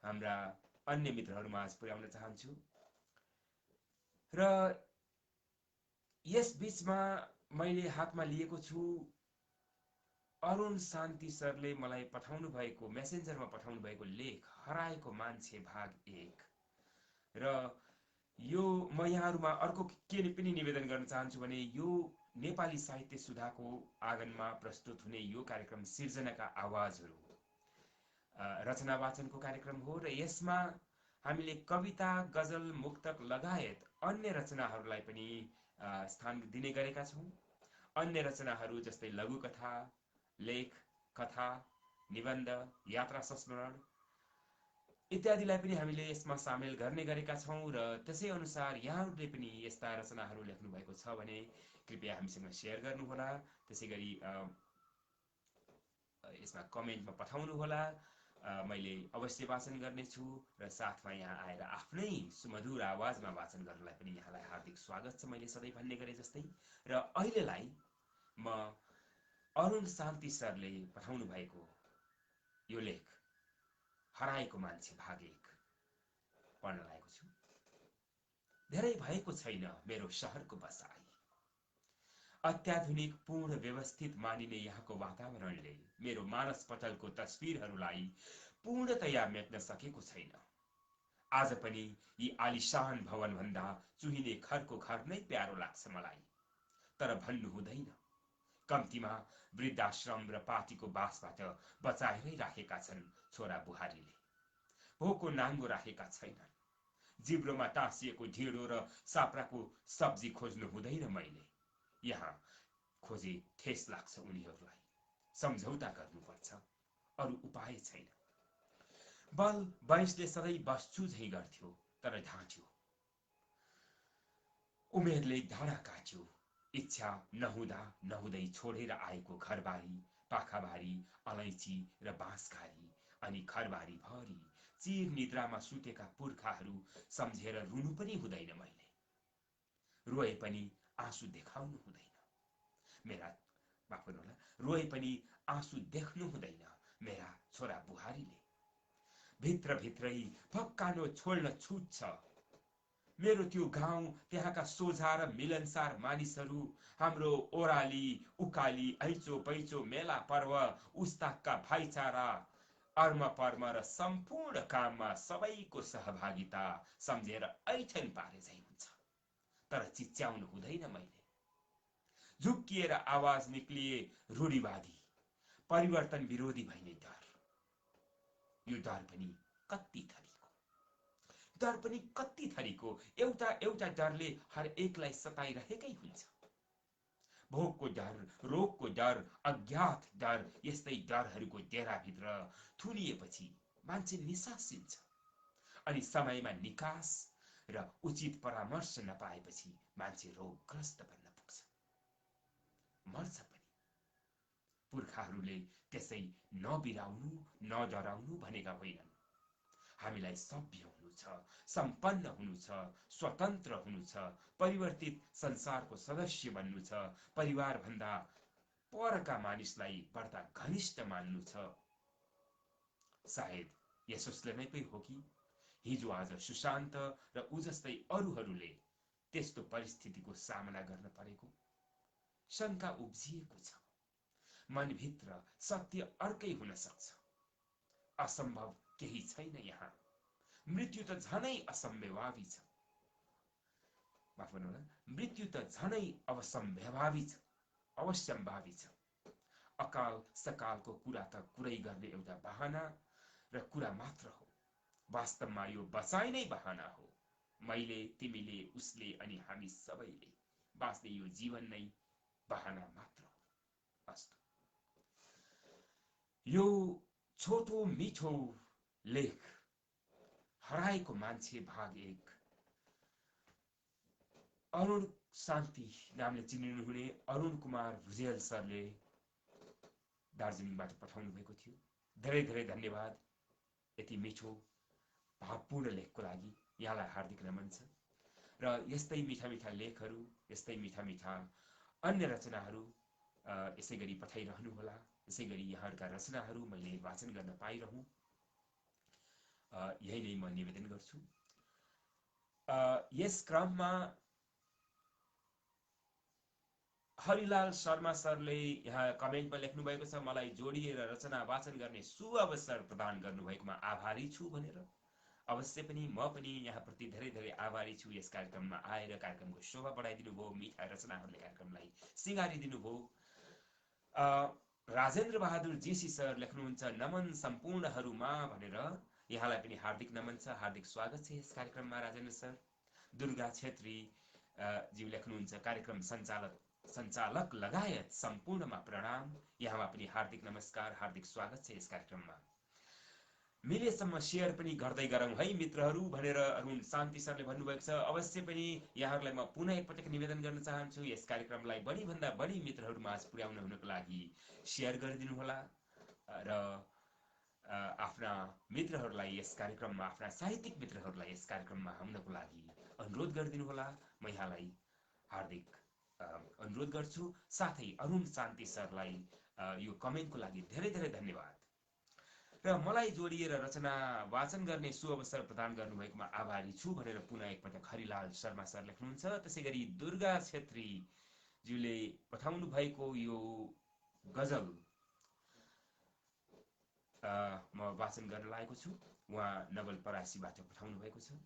हाम्रा अन्य मित्रहरूमा आज पुर्याउन चाहन्छु र यस बीचमा मैले हातमा लिएको छु अरुण शान्ति सरले मलाई पठाउनु भएको मेसेन्जरमा पठाउनु भएको लेख हराएको मान्छे भाग 1 र यो म यहाँहरुमा अर्को के पनि निवेदन गर्न चाहन्छु भने यो नेपाली साहित्य सुधाको आँगनमा प्रस्तुत हुने यो कार्यक्रम सिर्जनाका आवाजहरू रचना वाचनको कार्यक्रम हो र यसमा हामीले कविता गजल मुक्तक लगायत अन्य रचनाहरूलाई पनि स्थान दिने गरेका छौं। अन्य रचनाहरू जस्तै लघुकथा लेख कथा निबन्ध यात्रा संस्मरण इत्यादिलाई पनि हामीले यसमा सामेल गर्ने गरेका छौं र त्यसै अनुसार यहाँहरूले पनि यस्ता रचनाहरू लेख्नु भएको छ भने कृपया हामीसँग शेयर गर्नुहोला। त्यसैगरी यसमा कमेन्टमा पठाउनु होला। मैले अवश्य वाचन गर्नेछु र साथमा यहाँ आएर आफ्नै सुमधुर आवाजमा वाचन गर्नलाई पनि यहाँलाई हार्दिक स्वागत छ मैले सधैँ भन्ने गरे जस्तै। र अहिलेलाई म अरुण शान्ति सरले पठाउनु भएको यो लेख हराएको मान्छे भाग 1 पढ्न लागेको छु। धेरै भएको छैन मेरो शहरको बसाई, अत्याधुनिक पूर्ण व्यवस्थित मानिने यहाँको वातावरणले मेरो मानस पटलको तस्बिरहरूलाई पूर्णतया मेट्न सकेको छैन। आज पनि यी आलिशान भवन भन्दा चुहिने घरको घर नै प्यारो लाग्छ मलाई। तर भन्नु हुँदैन, कम्तीमा वृद्धाश्रम र पार्टीको बासबाट बचाएरै राखेका छन् छोरा बुहारीले। भोको नाङ्गो राखेका छैनन्। जिब्रोमा टाँसिएको ढिँडो र साप्राको सब्जी खोज्नु हुँदैन मैले। यहाँ खोजे ठेस लाग्छ उनीहरूलाई। सम्झौता गर्नुपर्छ, अरु उपाय छैन। बल वैंशले सधैँ बस्छु झै गर्थ्यो, तर ढाँट्यो। उमेरले धारा काट्यो। इच्छा नहुँदा नहुँदै छोडेर आएको घरबारी पाखाबारी अलैँची र बाँसघारी अनि घरबारी भरि चिर निद्रामा सुतेका पुर्खाहरू सम्झेर रुनु पनि हुँदैन मैले। रोए पनि आँसु देखाउनु हुँदैन मेरा, माफ गर्नुहोला, रोए पनि आँसु देख्नु हुँदैन मेरा छोरा बुहारीले। भित्रभित्रै भक्कानो छोड्न छुट छ। मेरो त्यो गाउँ, त्यहाँका सोझा र मिलनसार मानिसहरू, हाम्रो ओराली उकाली ऐचो पैचो मेला पर्व उस्ताकका भाइचारा अर्म पर्म र सम्पूर्ण काममा सबैको सहभागिता सम्झेर ऐठन पारे झै हुन्छ। तर चिच्याउनु हुँदैन मैले। झुक्किएर आवाज निक्लिए रूढिवादी परिवर्तन विरोधी भइने डर। यो डर पनि कति थरीको एउटा डरले हर एकलाई सताइरहेकै हुन्छ। भोकको डर, रोगको डर, अज्ञात डर, यस्तै डरहरूको डेराभित्र थुनिएपछि मान्छे निसासिन्छ अनि समयमा निकास र उचित परामर्श नपाएपछि मान्छे रोगग्रस्त बन्न पुग्छ, मर्छ पनि। पुर्खाहरूले त्यसै नबिराउनु नडराउनु भनेका होइनन्। हामीलाई सभ्य हुनु छ, सम्पन्न हुनु छ, स्वतन्त्र हुनु छ, परिवर्तित संसारको सदस्य बन्नु छ, परिवार भन्दा परका मानिसलाई बढ्ता घनिष्ठ मान्नु छ। सायद यसोस्ले नै पै हो कि हिजो आज सुशान्त र उ जस्तै अरूहरूले त्यस्तो परिस्थितिको सामना गर्न परेको। शंका उब्जिएको छ मनभित्र। सत्य अर्कै हुन सक्छ। असम्भव केही छैन यहाँ। मृत्यु त झनै असम्भवावी छ। माफ गर्नुहोला, मृत्यु त झनै अवसम्भवावी छ, अवश्यम्भावी छ। अकाल सकालको कुरा त कुरै गर्ने एउटा बहाना र कुरा मात्र हो। वास्तवमा यो बचाइ नै बहाना हो। मैले, तिमीले, उसले अनि हामी सबैले बाँच्ने यो जीवन नै बहाना मात्र हो। अस्तु, यो छोटो मिठो लेख हराएको मान्छे भाग 1 अरुण शान्ति नामले चिनिनुहुने अरुण कुमार भुजेल सरले दार्जिलिङबाट पठाउनु भएको थियो। धेरै धेरै धन्यवाद यति मिठो भावपूर्ण लेखको लागि। यहाँलाई हार्दिक नमन छ। र यस्तै मिठा मिठा लेखहरू, यस्तै मिठा मिठा अन्य रचनाहरू यसैगरी पठाइरहनु होला। यसैगरी यहाँहरूका रचनाहरू मैले वाचन गर्न पाइरहूँ, यही नै म निवेदन गर्छु। यस क्रममा हरिलाल शर्मा सरले यहाँ कमेन्टमा लेख्नु भएको छ, मलाई जोडिएर रचना वाचन गर्ने सुअवसर प्रदान गर्नुभएकोमा आभारी छु भनेर। अवश्य पनि म पनि यहाँप्रति धेरै धेरै आभारी छु। यस कार्यक्रममा आएर कार्यक्रमको शोभा बढाइदिनु भयो, मिठा रचनाहरूले कार्यक्रमलाई सिँगारिदिनु भयो। राजेन्द्र बहादुर जेसी सर लेख्नुहुन्छ, नमन सम्पूर्णहरूमा भनेर। यहाँलाई पनि हार्दिक नमन छ, हार्दिक स्वागत छ यस कार्यक्रममा राजेन्द्र सर। दुर्गा छेत्री ज्यू लेख्नुहुन्छ, कार्यक्रम सञ्चालक लगायत सम्पूर्णमा प्रणाम। यहाँमा पनि हार्दिक नमस्कार, हार्दिक स्वागत छ यस कार्यक्रममा। मिलेसम्म सेयर पनि गर्दै गरौँ है मित्रहरू भनेर अरुण शान्ति सरले भन्नुभएको छ। अवश्य पनि यहाँहरूलाई म पुनः एकपटक निवेदन गर्न चाहन्छु, यस कार्यक्रमलाई बढीभन्दा बढी मित्रहरू माझ पुर्याउन हुनको लागि सेयर गरिदिनु होला र आफ्ना मित्रहरूलाई यस कार्यक्रममा, आफ्ना साहित्यिक मित्रहरूलाई यस कार्यक्रममा आउनको लागि अनुरोध गरिदिनु होला। म यहाँलाई हार्दिक अनुरोध गर्छु। साथै अरुण शान्ति सरलाई यो कमेन्टको लागि धेरै धेरै धन्यवाद। र मलाई जोडिएर रचना वाचन गर्ने सुअवसर प्रदान गर्नुभएकोमा आभारी छु भनेर पुनः एकपटक हरिलाल शर्मा सर लेख्नुहुन्छ। त्यसै गरी दुर्गा छेत्री ज्यूले पठाउनु भएको यो गजल म वाचन गर्न लागेको छु। उहाँ नवलपरासीबाट पठाउनु भएको छ।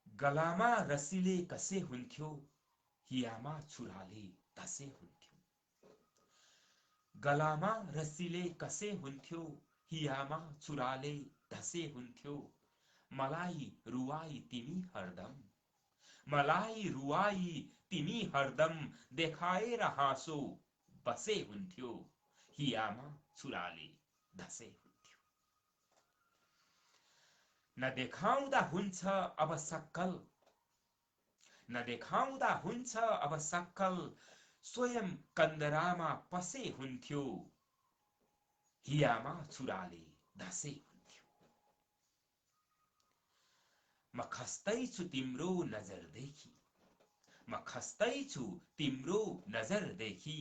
गलामा रसिले कसे हुन्थ्यो, हियामा छुराले धसे हुन्थ्यो। गलामा रसिले कसे हुन्थ्यो, हियामा छुराले धसे हुन्थ्यो। मलाई रुवाई तिमी हरदम, मलाई रुवाई तिमी हरदम। देखाएर हाँसो बसे हुन्थ्यो, हियामा छुराले धसे हुन्थ्यो। नदेखाउँदा हुन्छ अब सक्कल, नदेखाउँदा हुन्छ अब सक्कल। स्वयं कन्दरामा पसे हुन्थ्यो, हियामा छुराले धसे हुन्थ्यो। म खस्दैछु तिम्रो नजरदेखि, म खस्दैछु तिम्रो नजरदेखि।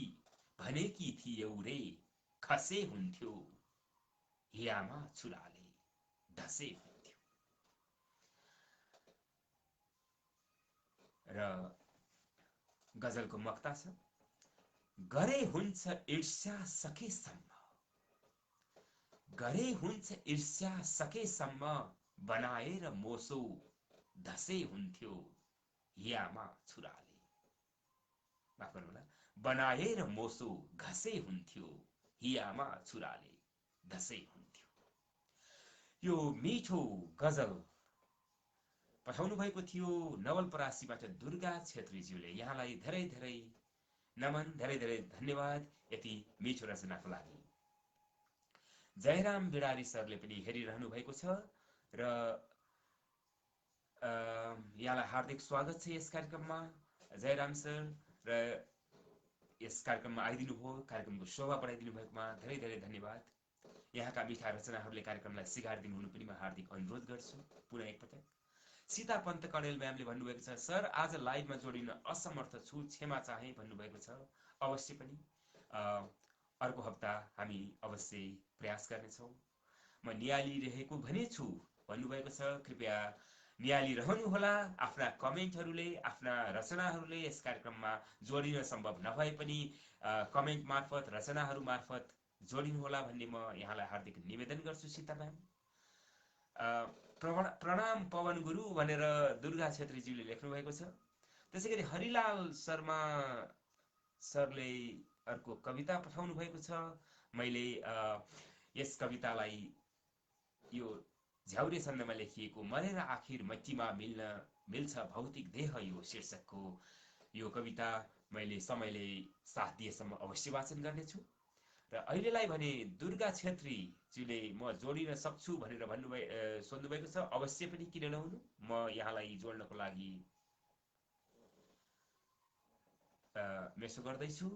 भनेकी थियौ रे खसे हुन्थ्यो, हियामा छुराले धसे हुन्थ्यो। र गजलको मक्ता छ, गरे हुन्छ ईर्ष्या सकेसम्म, गरे हुन्छ ईर्ष्या सकेसम्म। बनाएर मोसो धसे हुन्थ्यो, हियामा छुराले। माफ गर्नुहोला, बनाएर मोसो घसे हुन्थ्यो, हियामा छुराले धसे हुन्थ्यो। यो मिठो गजल पठाउनु भएको थियो नवलपरासीबाट दुर्गा छेत्रीज्यूले। यहाँलाई धेरै धेरै नमन, धेरै धेरै धन्यवाद यति मिठो रचनाको लागि। जयराम बिडारी सरले पनि हेरिरहनु भएको छ र यहाँलाई हार्दिक स्वागत छ यस कार्यक्रममा। जयराम सर र यस कार्यक्रममा आइदिनु भयो, कार्यक्रमको शोभा बढाइदिनु भएकोमा धेरै धेरै धन्यवाद। यहाँका मिठा रचनाहरूले कार्यक्रमलाई सिगारिदिनु हुनु पनि म हार्दिक अनुरोध गर्छु पुनः एकपटक। सीता पन्त कणेल म्यामले भन्नुभएको छ, सर आज लाइभमा जोडिन असमर्थ छु, क्षमा चाहे भन्नुभएको छ। अवश्य पनि अर्को हप्ता हामी अवश्य प्रयास गर्नेछौँ। म नियालिरहेको भने छु भन्नुभएको छ। कृपया नियालिरहनुहोला। आफ्ना कमेन्टहरूले, आफ्ना रचनाहरूले यस कार्यक्रममा जोडिन सम्भव नभए पनि कमेन्ट मार्फत, रचनाहरू मार्फत जोडिनुहोला भन्ने म यहाँलाई हार्दिक निवेदन गर्छु। सीता म्याम प्रणाम पवन गुरु भनेर दुर्गा छेत्रीज्यूले लेख्नु भएको छ। त्यसै गरी हरिलाल शर्मा सरले अर्को कविता पठाउनु भएको छ। मैले यस कवितालाई यो झ्याउरे छन्दमा लेखिएको मरेर आखिर मट्टीमा मिल्छ भौतिक देह यो शीर्षकको यो कविता मैले समयले साथ दिएसम्म अवश्य वाचन गर्नेछु। र अहिलेलाई भने दुर्गा छेत्रीज्यूले म जोडिन सक्छु भनेर सोध्नुभएको छ। अवश्य पनि किन नहुनु, म यहाँलाई जोड्नको लागि मेसो गर्दैछु।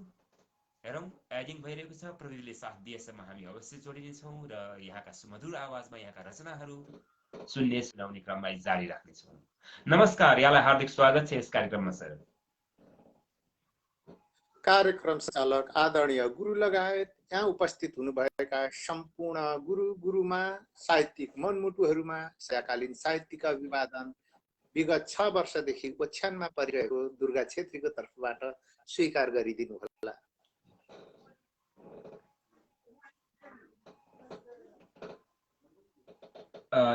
हेरौँ, एडिङ भइरहेको छ। प्रविधिले साथ दिएसम्म हामी अवश्य जोडिनेछौँ र यहाँका सुमधुर आवाजमा यहाँका रचनाहरू सुनाउने क्रमलाई जारी राख्नेछौँ। नमस्कार, यहाँलाई हार्दिक स्वागत छ यस कार्यक्रममा सर। कार्यक्रम सञ्चालक आदरणीय गुरु लगायत यहाँ उपस्थित हुनुभएका सम्पूर्ण गुरुमा, साहित्यिक मनमुटुहरूमा, सयाकालीन साहित्यिक अभिवादन विगत 6 वर्षदेखि ओछ्यानमा परिरहेको दुर्गा छेत्रीको तर्फबाट स्वीकार गरिदिनु होला।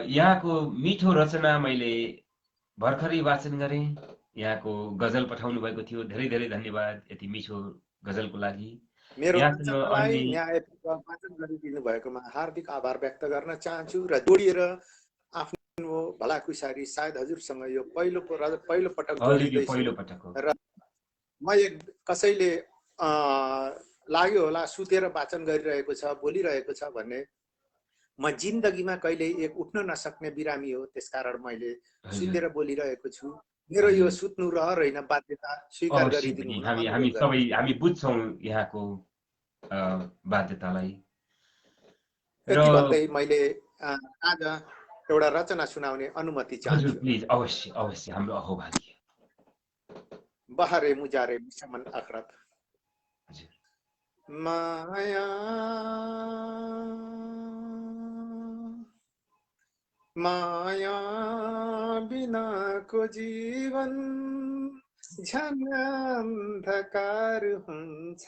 यहाँको मिठो रचना मैले भर्खरै वाचन गरेँ। यहाँको गजल पठाउनु भएको थियो, धेरै धेरै धन्यवाद यति मिठो गजलको लागि। मेरो यहाँसँग रचनालाई अन्य न्यायपूर्वक वाचन गरिदिनु भएकोमा हार्दिक आभार व्यक्त गर्न चाहन्छु र जोडिएर आफ्नो भलाकुसारी सायद हजुरसँग यो पहिलो पटक हजुर, यो जोडिँदैछु पहिलो पटक हो। र म कसैले लाग्यो होला सुतेर वाचन गरिरहेको छ, बोलिरहेको छ भन्ने, म जिन्दगीमा कहिले एक उठ्न नसक्ने बिरामी हो, त्यसकारण मैले सुतेर बोलिरहेको छु। मेरो यो सुत्नु रहर होइन, बाध्यता स्वीकार गरिदिनु हुन हामी सबै हामी बुझ्छौँ यहाँको बाध्यतालाई। यति भन्दै मैले आज एउटा रचना सुनाउने अनुमति चाहन्छु। हजुर प्लिज, अवश्य अवश्य, हाम्रो अहोभाग्य। बहारे मुजारे बिसमन अखरत। माया माया बिनाको जीवन झन् अन्धकार हुन्छ,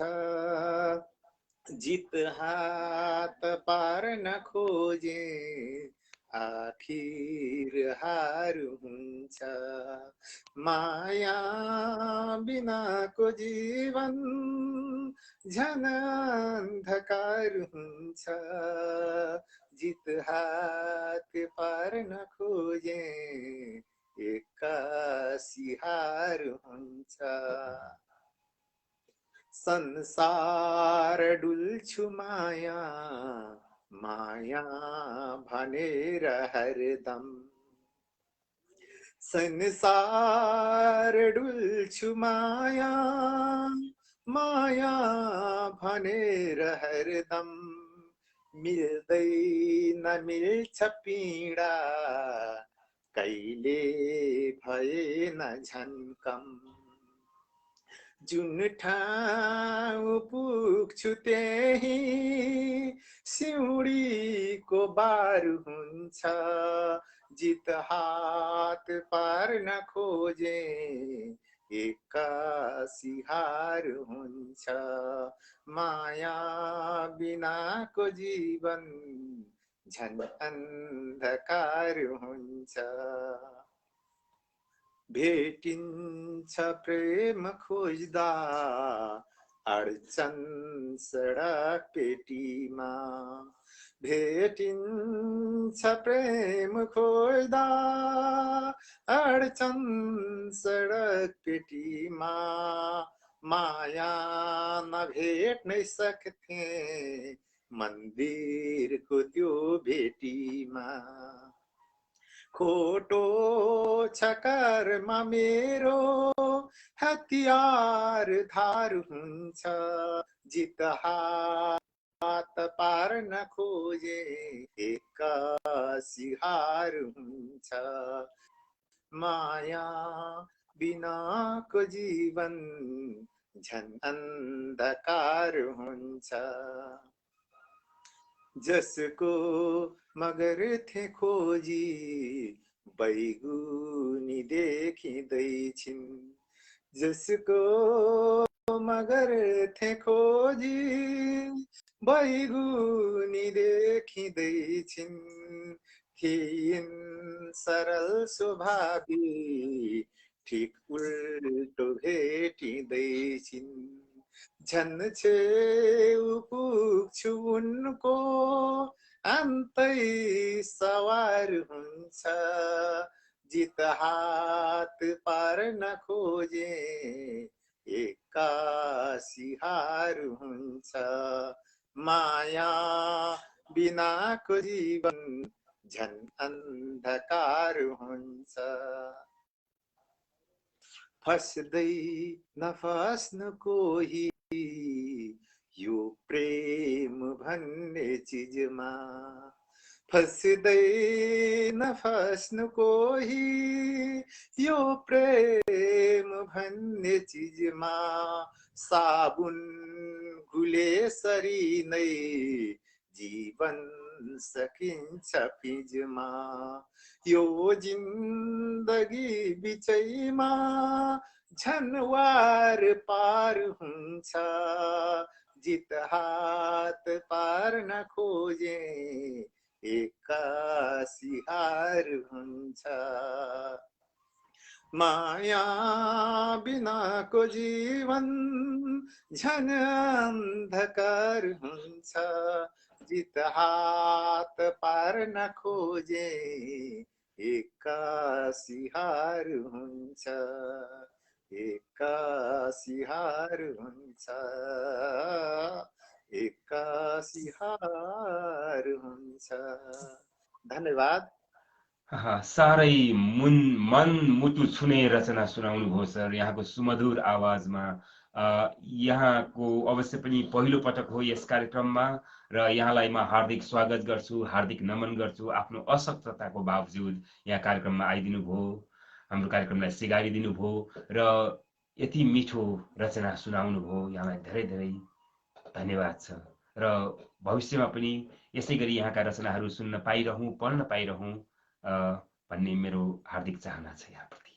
जित हात पार्न खोजे आखिर हार हुन्छ। माया बिनाको जीवन झन् अन्धकार हुन्छ, जित हात पार्न खोजे एक्कासी हार हुन्छ। संसार डुल्छु माया माया भनेर हरदम, संसार डुल्छु माया माया भनेर हरदम, मिल्दैन मिल्छ पीडा कहिले भएन झन् कम। जुन ठाउँ पुग्छु त्यही सिउँडीको बार हुन्छ, जित हात पार्न खोजे एक्कासी हार हुन्छ। माया बिनाको जीवन झन् अन्धकार हुन्छ। भेटिन्छ प्रेम खोज्दा अडचन सडक पेटीमा, भेटिन्छ प्रेम खोज्दा अडचन सडक पेटीमा, माया नभेट्नै सक्थे मन्दिरको त्यो भेटीमा। खोटो छ कर्म मेरो हतियार धार हुन्छ, जित हात पार्न खोजे एक्कासी हार हुन्छ। माया बिनाको जीवन झन् अन्धकार हुन्छ। जसको मगर थे खोजी बैगुनी देखिँदैछिन्, जसको मगर थे खोजी बैगुनी देखिँदैछिन्, थिइन् सरल स्वभावी ठिक उल्टो भेटिँदैछिन्। झन् छेउ पुग्छु उनको अन्तै सवार हुन्छ, जित हात पार्न खोजे एक्कासी हार हुन्छ। माया बिनाको जीवन झन् अन्धकार हुन्छ। फस्दै नफस्नु कोही यो प्रेम भन्ने चिजमा, फस्दै नफस्नु कोही यो प्रेम भन्ने चिजमा। साबुन गुलेसरी नै जीवन सकिन्छ फिजमा, यो जिन्दगी बिचैमा झनवार पार हुन्छ, जित हात पार्न खोजे एक्कासी हार हुन्छ। माया बिनाको जीवन झन अन्धकार हुन्छ, जित हात पार्न खोजे एक्कासी हार हुन्छ, एक्कासी हार हुन्छ, एक्कासी हार हुन्छ। धन्यवाद। साह्रै मन मुटु छुने रचना सुनाउनु भयो सर यहाँको सुमधुर आवाजमा। यहाँको अवश्य पनि पहिलो पटक हो यस कार्यक्रममा र यहाँलाई म हार्दिक स्वागत गर्छु, हार्दिक नमन गर्छु। आफ्नो अशक्तताको बावजुद यहाँ कार्यक्रममा आइदिनु भयो, हाम्रो कार्यक्रमलाई सिगारिदिनु भयो र यति मिठो रचना सुनाउनु भयो। यहाँलाई धेरै धेरै धन्यवाद छ र भविष्यमा पनि यसै गरी यहाँका रचनाहरू सुन्न पाइरहँ, पढ्न पाइरहँ भन्ने मेरो हार्दिक चाहना छ यहाँप्रति।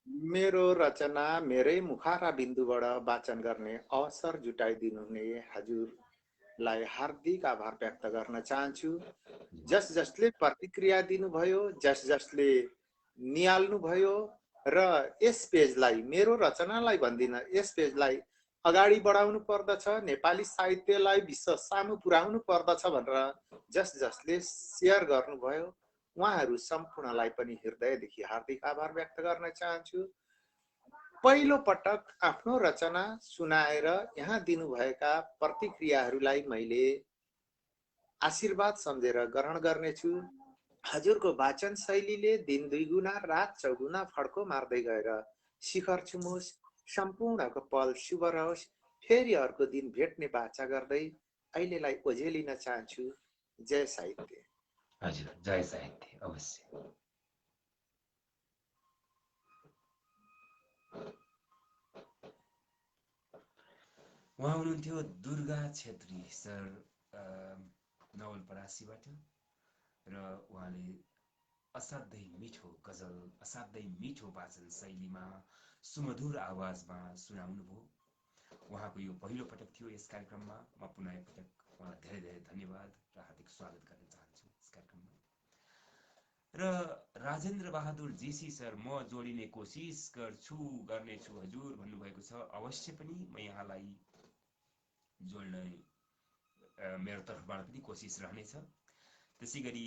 मेरो रचना मेरै मुखारा बिन्दुबाट वाचन गर्ने अवसर जुटाइदिनु हुने हजुरलाई हार्दिक आभार व्यक्त गर्न चाहन्छु। जस जसले प्रतिक्रिया दिनुभयो, जस जसले निहाल्नु भयो र यस पेजलाई, मेरो रचनालाई भन्दिन, यस पेजलाई अगाडि बढाउनु पर्दछ, नेपाली साहित्यलाई विश्व सामु पुर्याउनु पर्दछ भनेर जस जसले सेयर गर्नुभयो उहाँहरू सम्पूर्णलाई पनि हृदयदेखि हार्दिक आभार व्यक्त गर्न चाहन्छु। पहिलो पटक आफ्नो रचना सुनाएर यहाँ दिनुभएका प्रतिक्रियाहरूलाई मैले आशीर्वाद सम्झेर ग्रहण गर्नेछु। हजुरको वाचन शैलीले दिन दुईगुना रात चौगुना फड्को मार्दै गएर शिखर छुमोस्, सम्पूर्णको पल शुभ रहोस्। फेरि अर्को दिन भेट्ने बाचा गर्दै अहिलेलाई ओझेलिन चाहन्छु। जय साहित्य। हजुर, जय साहित्य। अवश्य। उहाँ हुनुहुन्थ्यो दुर्गा छेत्री सर नवलपरासीबाट र उहाँले असाध्यै मिठो गजल, असाध्यै मिठो वाचन शैलीमा सुमधुर आवाजमा सुनाउनु भयो। उहाँको यो पहिलो पटक थियो यस कार्यक्रममा। म पुनः एकपटक उहाँलाई धेरै धेरै धन्यवाद र हार्दिक स्वागत गर्न चाहन्छु यस कार्यक्रममा। र राजेन्द्र बहादुर जेसी सर, म जोडिने कोसिस गर्नेछु हजुर भन्नुभएको छ। अवश्य पनि म यहाँलाई जोड्न मेरो तर्फबाट पनि कोसिस रहनेछ। त्यसै गरी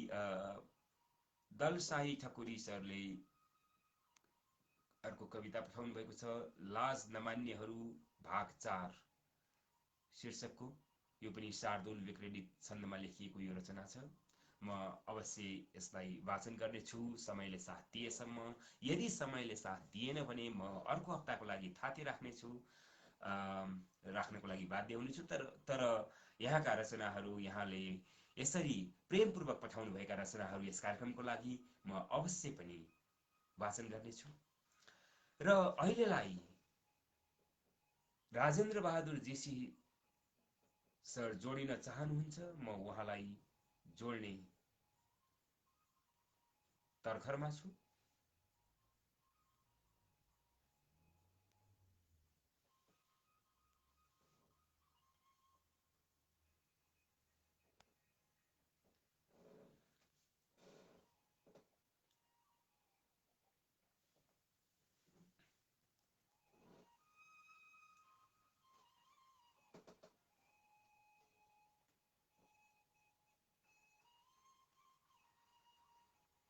दलसाही ठकुरी सरले अर्को कविता पठाउनु भएको छ, लाज नमान्नेहरू भाग 4 शीर्षकको। यो पनि शार्दुल विक्रेडित छन्दमा लेखिएको यो रचना छ। म अवश्य यसलाई वाचन गर्नेछु समयले साथ दिएसम्म। यदि समयले साथ दिएन भने म अर्को हप्ताको लागि थाती राख्नको लागि बाध्य हुनेछु। तर यहाँका रचनाहरू, यहाँले यसरी प्रेमपूर्वक पठाउनु भएका रचनाहरू यस कार्यक्रमको लागि म अवश्य पनि वाचन गर्नेछु। र अहिलेलाई राजेन्द्र बहादुर जेसी सर जोडिन चाहनुहुन्छ, म उहाँलाई जोड्ने तर्खरमा छु।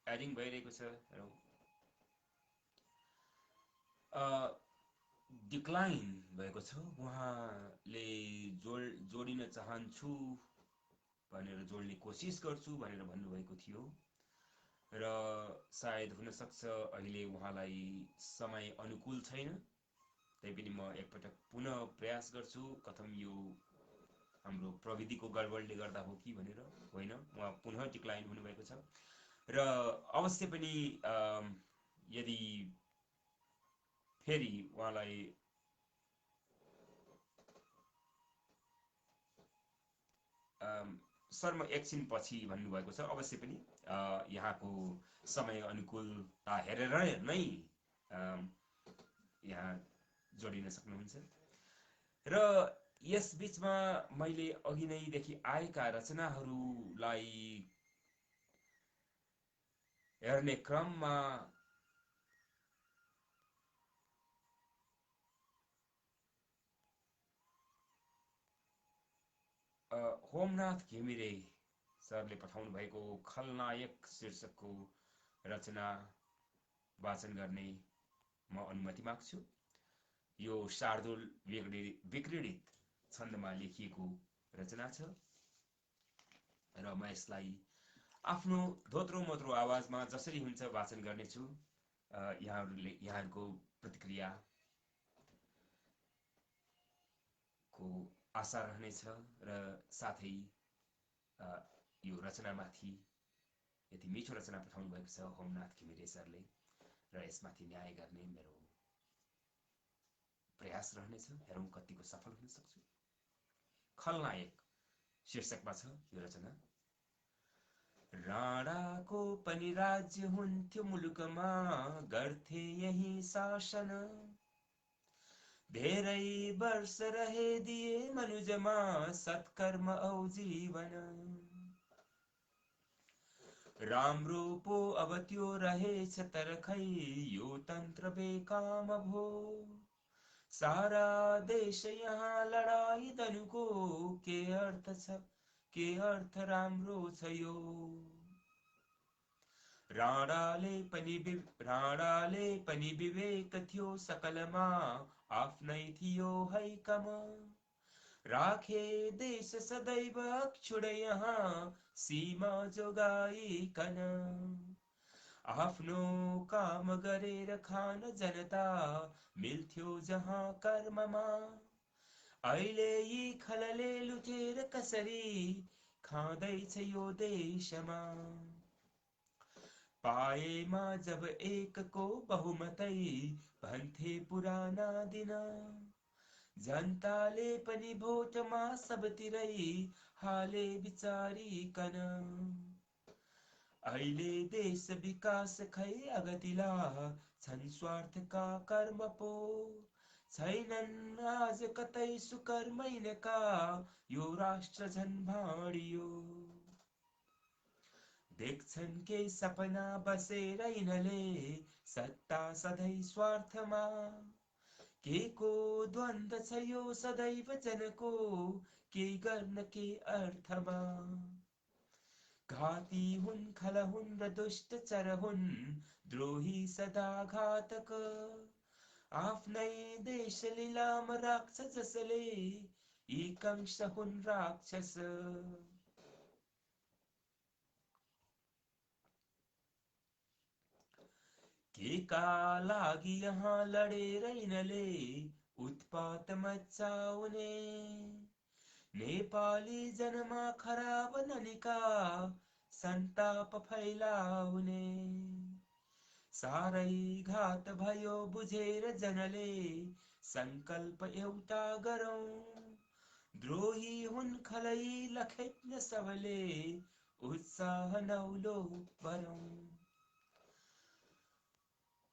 एडिङ भइरहेको छ। डिक्लाइन भएको छ। उहाँले जोडिन चाहन्छु भनेर, जोड्ने कोसिस गर्छु भनेर भन्नुभएको थियो र सायद हुन सक्छ अहिले उहाँलाई समय अनुकूल छैन। तैपनि म एकपटक पुनः प्रयास गर्छु। कथम यो हाम्रो प्रविधिको गडबडले गर्दा हो कि भनेर। होइन, उहाँ पुनः डिक्लाइन हुनुभएको छ र अवश्य पनि यदि फेरि उहाँलाई सर म एकछिन पछि भन्नुभएको छ, अवश्य पनि यहाँको समय अनुकूलता हेरेर नै यहाँ जोडिन सक्नुहुन्छ। र यस बीचमा मैले अघि नैदेखि आएका रचनाहरूलाई हेर्ने क्रममा होमनाथ घिमिरे सरले पठाउनु भएको खलनायक शीर्षकको रचना वाचन गर्ने म अनुमति माग्छु। यो शार्दुल विक्रीडित छन्दमा लेखिएको रचना छ र म यसलाई आफ्नो धोत्रो मोत्रो आवाजमा जसरी हुन्छ वाचन गर्नेछु। यहाँहरूको प्रतिक्रिया को आशा रहनेछ र साथै यो रचनामाथि यति मिठो रचना पठाउनु भएको छ होमनाथ घिमिरे सरले र यसमाथि न्याय गर्ने मेरो प्रयास रहनेछ। हेरौँ कतिको सफल हुन सक्छु। खलनायक शीर्षकमा छ यो रचना। राणाको पनि राज्य हुन्थ्यो मुलुकमा, गर्थे यही शासन, धेरै वर्ष रहे दिए मनुजमा, सत्कर्म औ जीवन। राम्रो पो अब त्यो रहेछ तरखै, यो तन्त्र बेकाम भो, सारा देश यहाँ लडाई दनुको, के अर्थ छ के अर्थ राम्रो छ यो। राणाले पनि विवेक थियो सकलमा, आफ्नै थियो हैकम, राखे देश सदैव अक्षुण यहाँ, सीमा जोगाइकन। आफ्नो काम गरेर खान जनता, मिल्थ्यो जहाँ कर्ममा, अहिले यी खलले लुटेर कसरी, खाँदैछ यो देशमा। पाएमा जब एकको बहुमतै, भन्थे पुराना दिन, जनताले पनि भोटमा सबतिरै हाले विचारिकन। अहिले देश विकास खै अगतिला, छन् स्वार्थका कर्म पो, छैनन् आज कतै सुकर्मैनका, यो राष्ट्र झन् भाँडियो। देख्छन् के सपना बसेर यिनले, सत्ता सधैँ स्वार्थमा, के को द्वन्द्व छ यो सदैव जनको, के गर्न के अर्थमा। घाती हुन् खल हुन् र दुष्ट चर हुन्, द्रोही सदा घातक, आफ्नै देश लिलाम राख्छ जसले, यी कंश हुन् राक्षस। के का लागि यहाँ लडेर यिनले, उत्पात मचाउने, नेपाली जनमा खराब ननिका, सन्ताप फैलाउने। सारै घात भयो बुझेर जनले, संकल्प एउटा गरौँ, द्रोही हुन् खलै लखेट्न सबले, उत्साह नौलो बरौँ।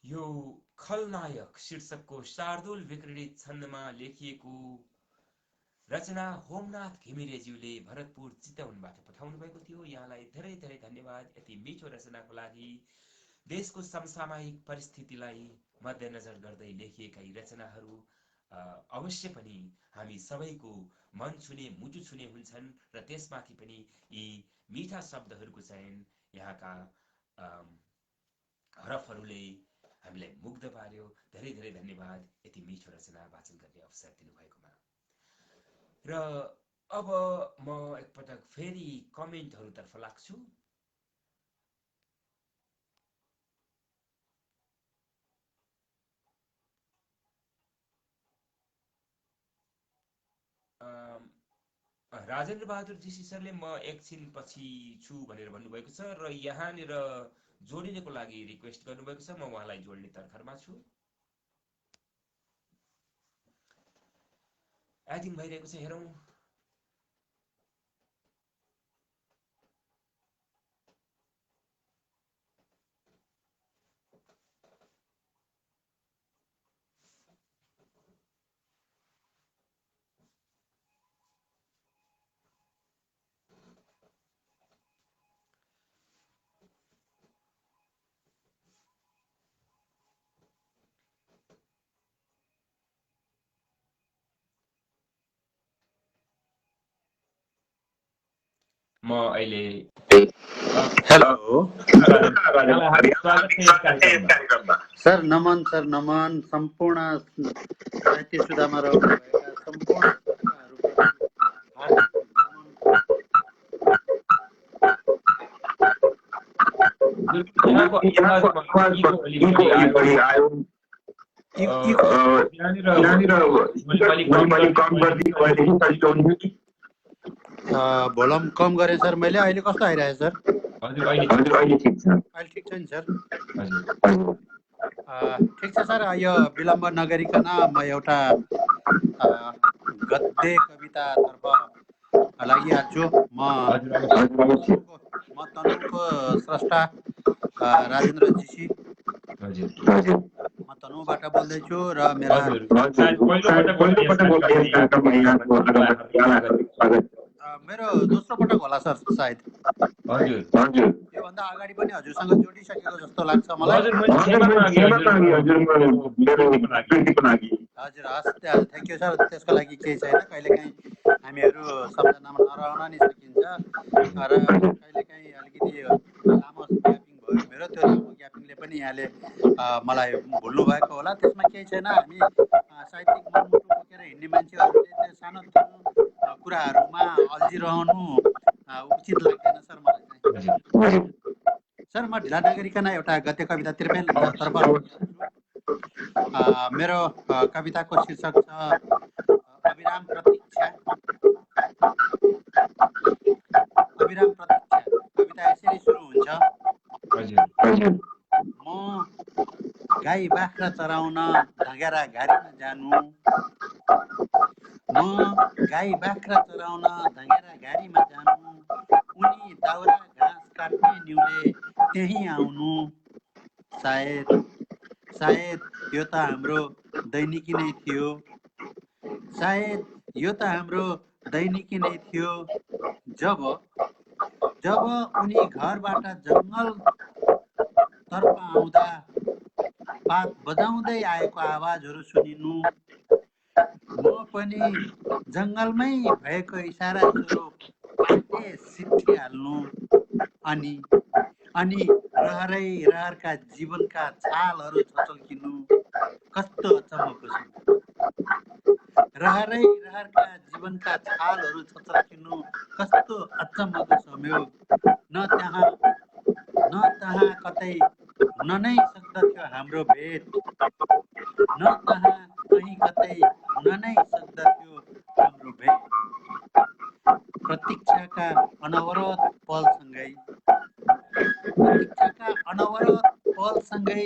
यो खलनायक शीर्षकको शार्दुल विक्रीडित छन्दमा लेखिएको रचना होमनाथ घिमिरेज्यूले भरतपुर चितवनबाट पठाउनु भएको थियो। यहाँलाई धेरै धेरै धन्यवाद यति मिठो रचनाको लागि। देशको समसामयिक परिस्थितिलाई मध्यनजर गर्दै लेखिएका यी रचनाहरू अवश्य पनि हामी सबैको मन छुने मुटु छुने हुन्छन् र त्यसमाथि पनि यी मिठा शब्दहरूको चयन यहाँका हरफहरूले हामीलाई मुग्ध पार्यो। धेरै धेरै धन्यवाद यति मिठो रचना वाचन गर्ने अवसर दिनुभएकोमा। र अब म एकपटक फेरि कमेन्टहरूतर्फ लाग्छु। राजेन्द्र बहादुर जीसी सरले म एकछिन पछि छु भनेर भन्नुभएको छ र यहाँनिर जोडिनको लागि रिक्वेस्ट गर्नुभएको छ। म उहाँलाई जोड्ने तर्खरमा छु। एडिङ भइरहेको छ, हेरौँ। म अहिले हेलो यहाँलाई हार्दिक स्वागत छ यस कार्यक्रममा। सर, नमन सम्पूर्ण साहित्य सुधामा रहनुभएका सम्पूर्ण श्रोताहरूप्रति हार्दिक यहाँको आवाजमा इको अलिक बढी आयो। यहाँनिर भोल्युम अलिक कम गरिदिनु भएदेखि सजिलो हुन्थ्यो कि। भोल्युम कम गरेँ सर मैले। अहिले कस्तो आइरहेछ सर? हजुर अहिले ठिक छ। अहिले ठिक छ नि सर? हजुर ठिक छ सर। यो विलम्ब नगरिकन म एउटा गद्य कवितातर्फ लागिहाल्छु। म तनहुको स्रष्टा राजेन्द्र जीसी। म तनहुबाट बोल्दैछु र मेरा मेरो दोस्रो पटक होला सर सायद। योभन्दा अगाडि पनि हजुरसँग जोडिसकेको जस्तो लाग्छ मलाई। हजुर हस्, थ्याङ्क यू सर। त्यसको लागि केही छैन। कहिलेकाहीँ हामीहरू सम्झनामा नरहन नि सकिन्छ र कहिलेकाहीँ अलिकति लामो ग्यापिङ भयो मेरो। त्यो लामो ग्यापिङले पनि यहाँले मलाई भुल्नु भएको होला। त्यसमा केही छैन। हामी साहित्यिक मनमुटु बोकेर हिँड्ने मान्छेहरूले त्यो सानो कुराहरूमा अल्झिरहनु उचित लाग्दैन सर मलाई चाहिँ। सर, म ढिला नगरिकन एउटा गद्य कविता तर्फ मेरो कविताको शीर्षक छ अविराम प्रतीक्षा। अविराम प्रतीक्षा। कविता यसरी सुरु हुन्छ। म गाई बाख्रा चराउन धगेरा घारीमा जानु। म गाई बाख्रा चराउन धगेरा घारीमा जानु। उनी दाउरा घाँस काट्ने निउले त्यहीँ आउनु। सायद यो त हाम्रो दैनिकी नै थियो। सायद यो त हाम्रो दैनिकी नै थियो। जब उनी घरबाट जङ्गल तर्फ आउँदा पात बजाउँदै आएको आवाजहरू सुनिनु। म पनि जङ्गलमै भएको इसारा स्वरूप पाटे सिट्टिहाल्नु। अनि रहरका जीवनका छालहरू छचल्किनु। कस्तो अचम्मको छ। रहरका जीवनका छालहरू छचल्किनु। कस्तो अचम्मको संयोग। न त्यहाँ कतै हुन नै सक्दथ्यो हाम्रो भेट। न त्यहाँ कहीँ कतै हुन नै सक्दथ्यो हाम्रो भेट। प्रतीक्षाका अनवरत पलसँगै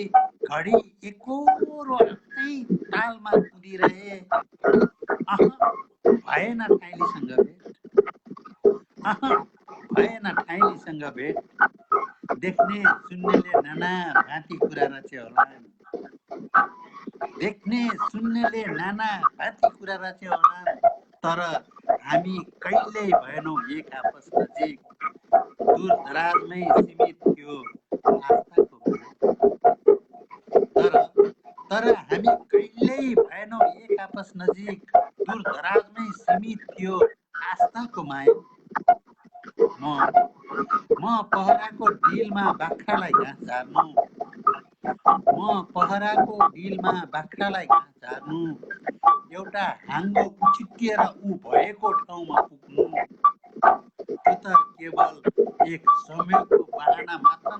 घडी एकोरो आफ्नै तालमा कुदिरहे। भएन ठाइलीसँग भेट। देख्ने सुन्नेले नाना भाँती कुरा रचे होलान्। तर हामी कहिल्यै भएनौँ एक आपस नजिक। दूर दराजमै सीमित थियो आस्थाको माया। तर हामी कहिल्यै भएनौँ एक आपस नजिक। दूर दराजमै सीमित थियो आस्थाको माया। म पहराको डिलमा बाख्रालाई घाँस झार्नु। एउटा हाँगो उछिटिएर ऊ भएको ठाउँमा पुग्नु। त्यो त केवल एक संयोगको बहाना मात्र न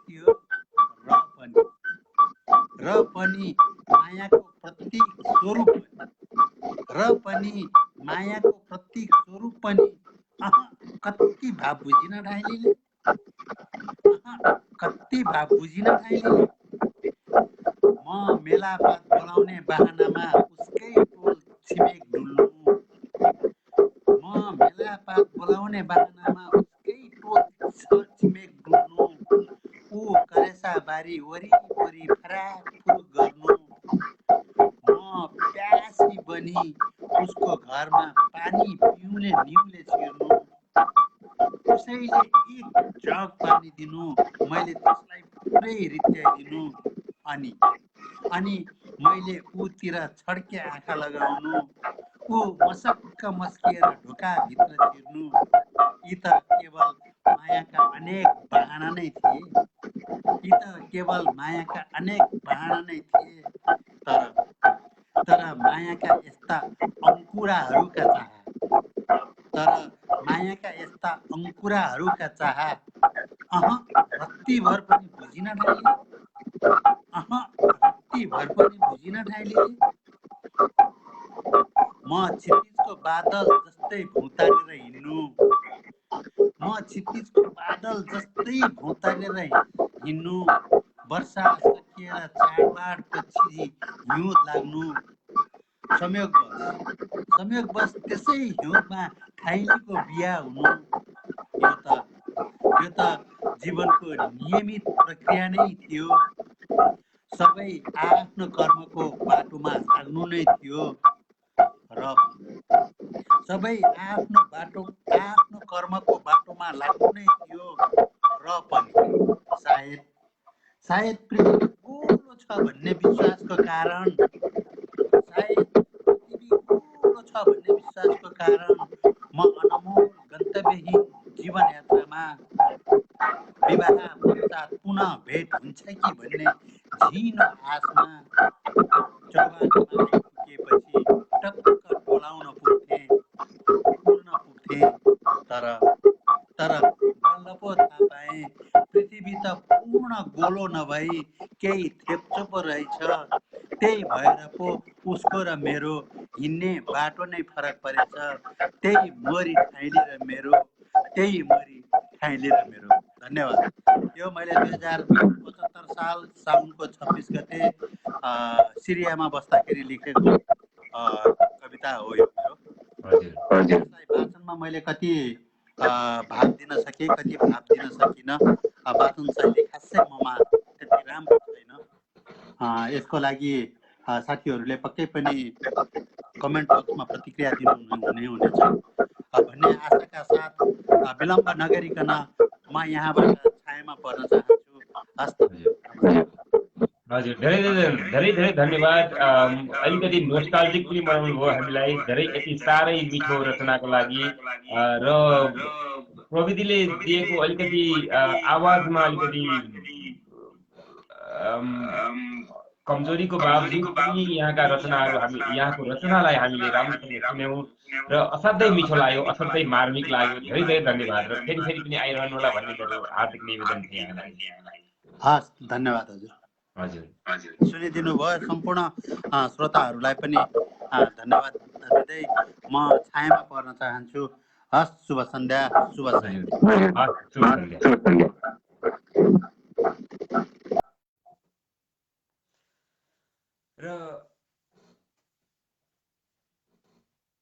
थियो। र पनि मायाको प्रतीक स्वरूप पनि। कति भाव बुझिन ठाइलीले। म मेलापात बोलाउने बहानामा उसकै टोल छिमेक डुल्नु। ऊ करेसा बारी वरिपरि फराकफुरुक गर्नु। म प्यासी बनी उसको घरमा पानी पिउने निउले छिर्नु। उसैले एक जग पानी दिनु। मैले त्यसलाई पुरै रित्याइदिनु। अनि मैले ऊतिर छड्के आँखा लगाउनु, ऊ मसक्क मस्किएर ढोकाभित्र छिर्नु, यी त केवल मायाका अनेक बहाना नै थिए, यी त केवल मायाका अनेक बहाना नै थिए। तर मायाका यस्ता अङ्कुराहरूका चाह, तर मायाका यस्ता अङ्कुराहरूका चाह रत्तिभर पनि बुझिन ठाइले, रत्तिभर पनि बुझिन ठाइले। म क्षितिजको बादल जस्तै भौँतारेर हिँड्नु, म क्षितिजको बादल जस्तै भौँतारेर हिँड्नु, वर्षा सकिएर चाडबाडपछि हिउँद लाग्नु, संयोगवश त्यसै हिउँदमा ठाइलीको बिहा हुनु। यो त जीवनको नियमित प्रक्रिया नै थियो, सबै आफ्नो कर्मको बाटोमा लाग्नु नै थियो र सबै आफ्नो कर्मको बाटोमा लाग्नु नै थियो र पनि सायद पृथ्वी गोलो छ भन्ने विश्वासको कारण, म अनमोल गन्तव्यहीन जीवन यात्रामा विवाह पश्चात पुनः भेट हुन्छ कि भन्ने झिनो आशमा चौबाटोमा आइपुगेपछि टक्क टोलाउन पुग्थे, तर बल्ल पो थाहा पाएँ पृथ्वी त पूर्ण गोलो नभई केही थेप्चो पो रहेछ। त्यही भएर पो उसको र मेरो हिँड्ने बाटो नै फरक परेछ। त्यही मोरी ठाइली र मेरो। धन्यवाद। यो मैले 2075 साल साउनको 26 गते सिरियामा बस्दाखेरि लेखेको कविता हो यो मेरो। यसलाई वाचनमा मैले कति भाव दिन सकेँ, कति भाव दिन सकिनँ। वाचन शैली खासै ममा त्यति राम्रो छैन। यसको लागि साथीहरूले पक्कै पनि कमेन्ट बक्समा प्रतिक्रिया दिनुहुनेछ भन्ने आशाका साथ विलम्ब नगरिकन म यहाँबाट छायामा पर्न चाहन्छु। हस्त। हजुर, धेरै धन्यवाद। अलिकति नोस्टाल्जिक पनि बनाउनु भयो हामीलाई, धेरै यति साह्रै मिठो रचनाको लागि। र प्रविधिले दिएको अलिकति आवाजमा अलिकति कमजोरीको बावजुद पनि यहाँको रचनालाई हामीले राम्रोसँग सुन्यौं र असाध्यै मिठो लाग्यो, असाध्यै मार्मिक लाग्यो। धेरै धन्यवाद र फेरि पनि आइरहनु होला भन्ने मेरो हार्दिक निवेदन थियो यहाँलाई। हस्, धन्यवाद हजुर। हजुर, सुनिदिनु भयो सम्पूर्ण श्रोताहरूलाई पनि धन्यवाद दिँदै म छायामा पर्न चाहन्छु। हस्, शुभ सन्ध्या, शुभ सायं। र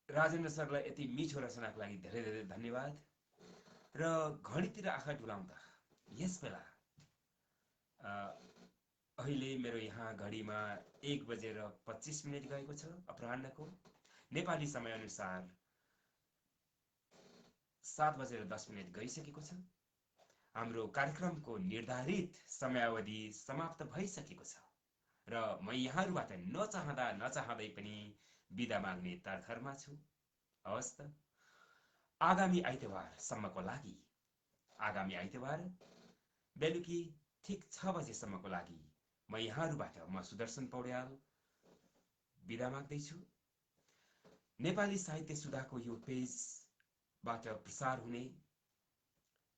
राजेन्द्र सरलाई यति मिठो रचनाको लागि धेरै धन्यवाद। र घडीतिर आँखा डुलाउँदा यस बेला अहिले मेरो यहाँ घडीमा 1:25 गएको छ अपराह्नको। नेपाली समय अनुसार 7:10 गइसकेको छ। हाम्रो कार्यक्रमको निर्धारित समयावधि समाप्त भइसकेको छ र म यहाँहरूबाट नचाहँदै पनि बिदा माग्ने तर्खरमा छु। हवस् त, आगामी आइतबारसम्मको लागि, आगामी आइतबार बेलुकी ठिक 6 बजेसम्मको लागि म यहाँहरूबाट सुदर्शन पौड्याल बिदा माग्दैछु। नेपाली साहित्य सुधाको यो पेजबाट प्रसार हुने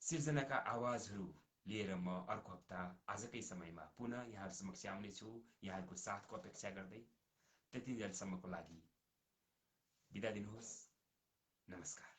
सिर्जनाका आवाजहरू लिएर म अर्को हप्ता आजकै समयमा पुनः यहाँहरू समक्ष आउनेछु, यहाँहरूको साथको अपेक्षा गर्दै। त्यति जेलसम्मको लागि बिदा दिनुहोस्। नमस्कार।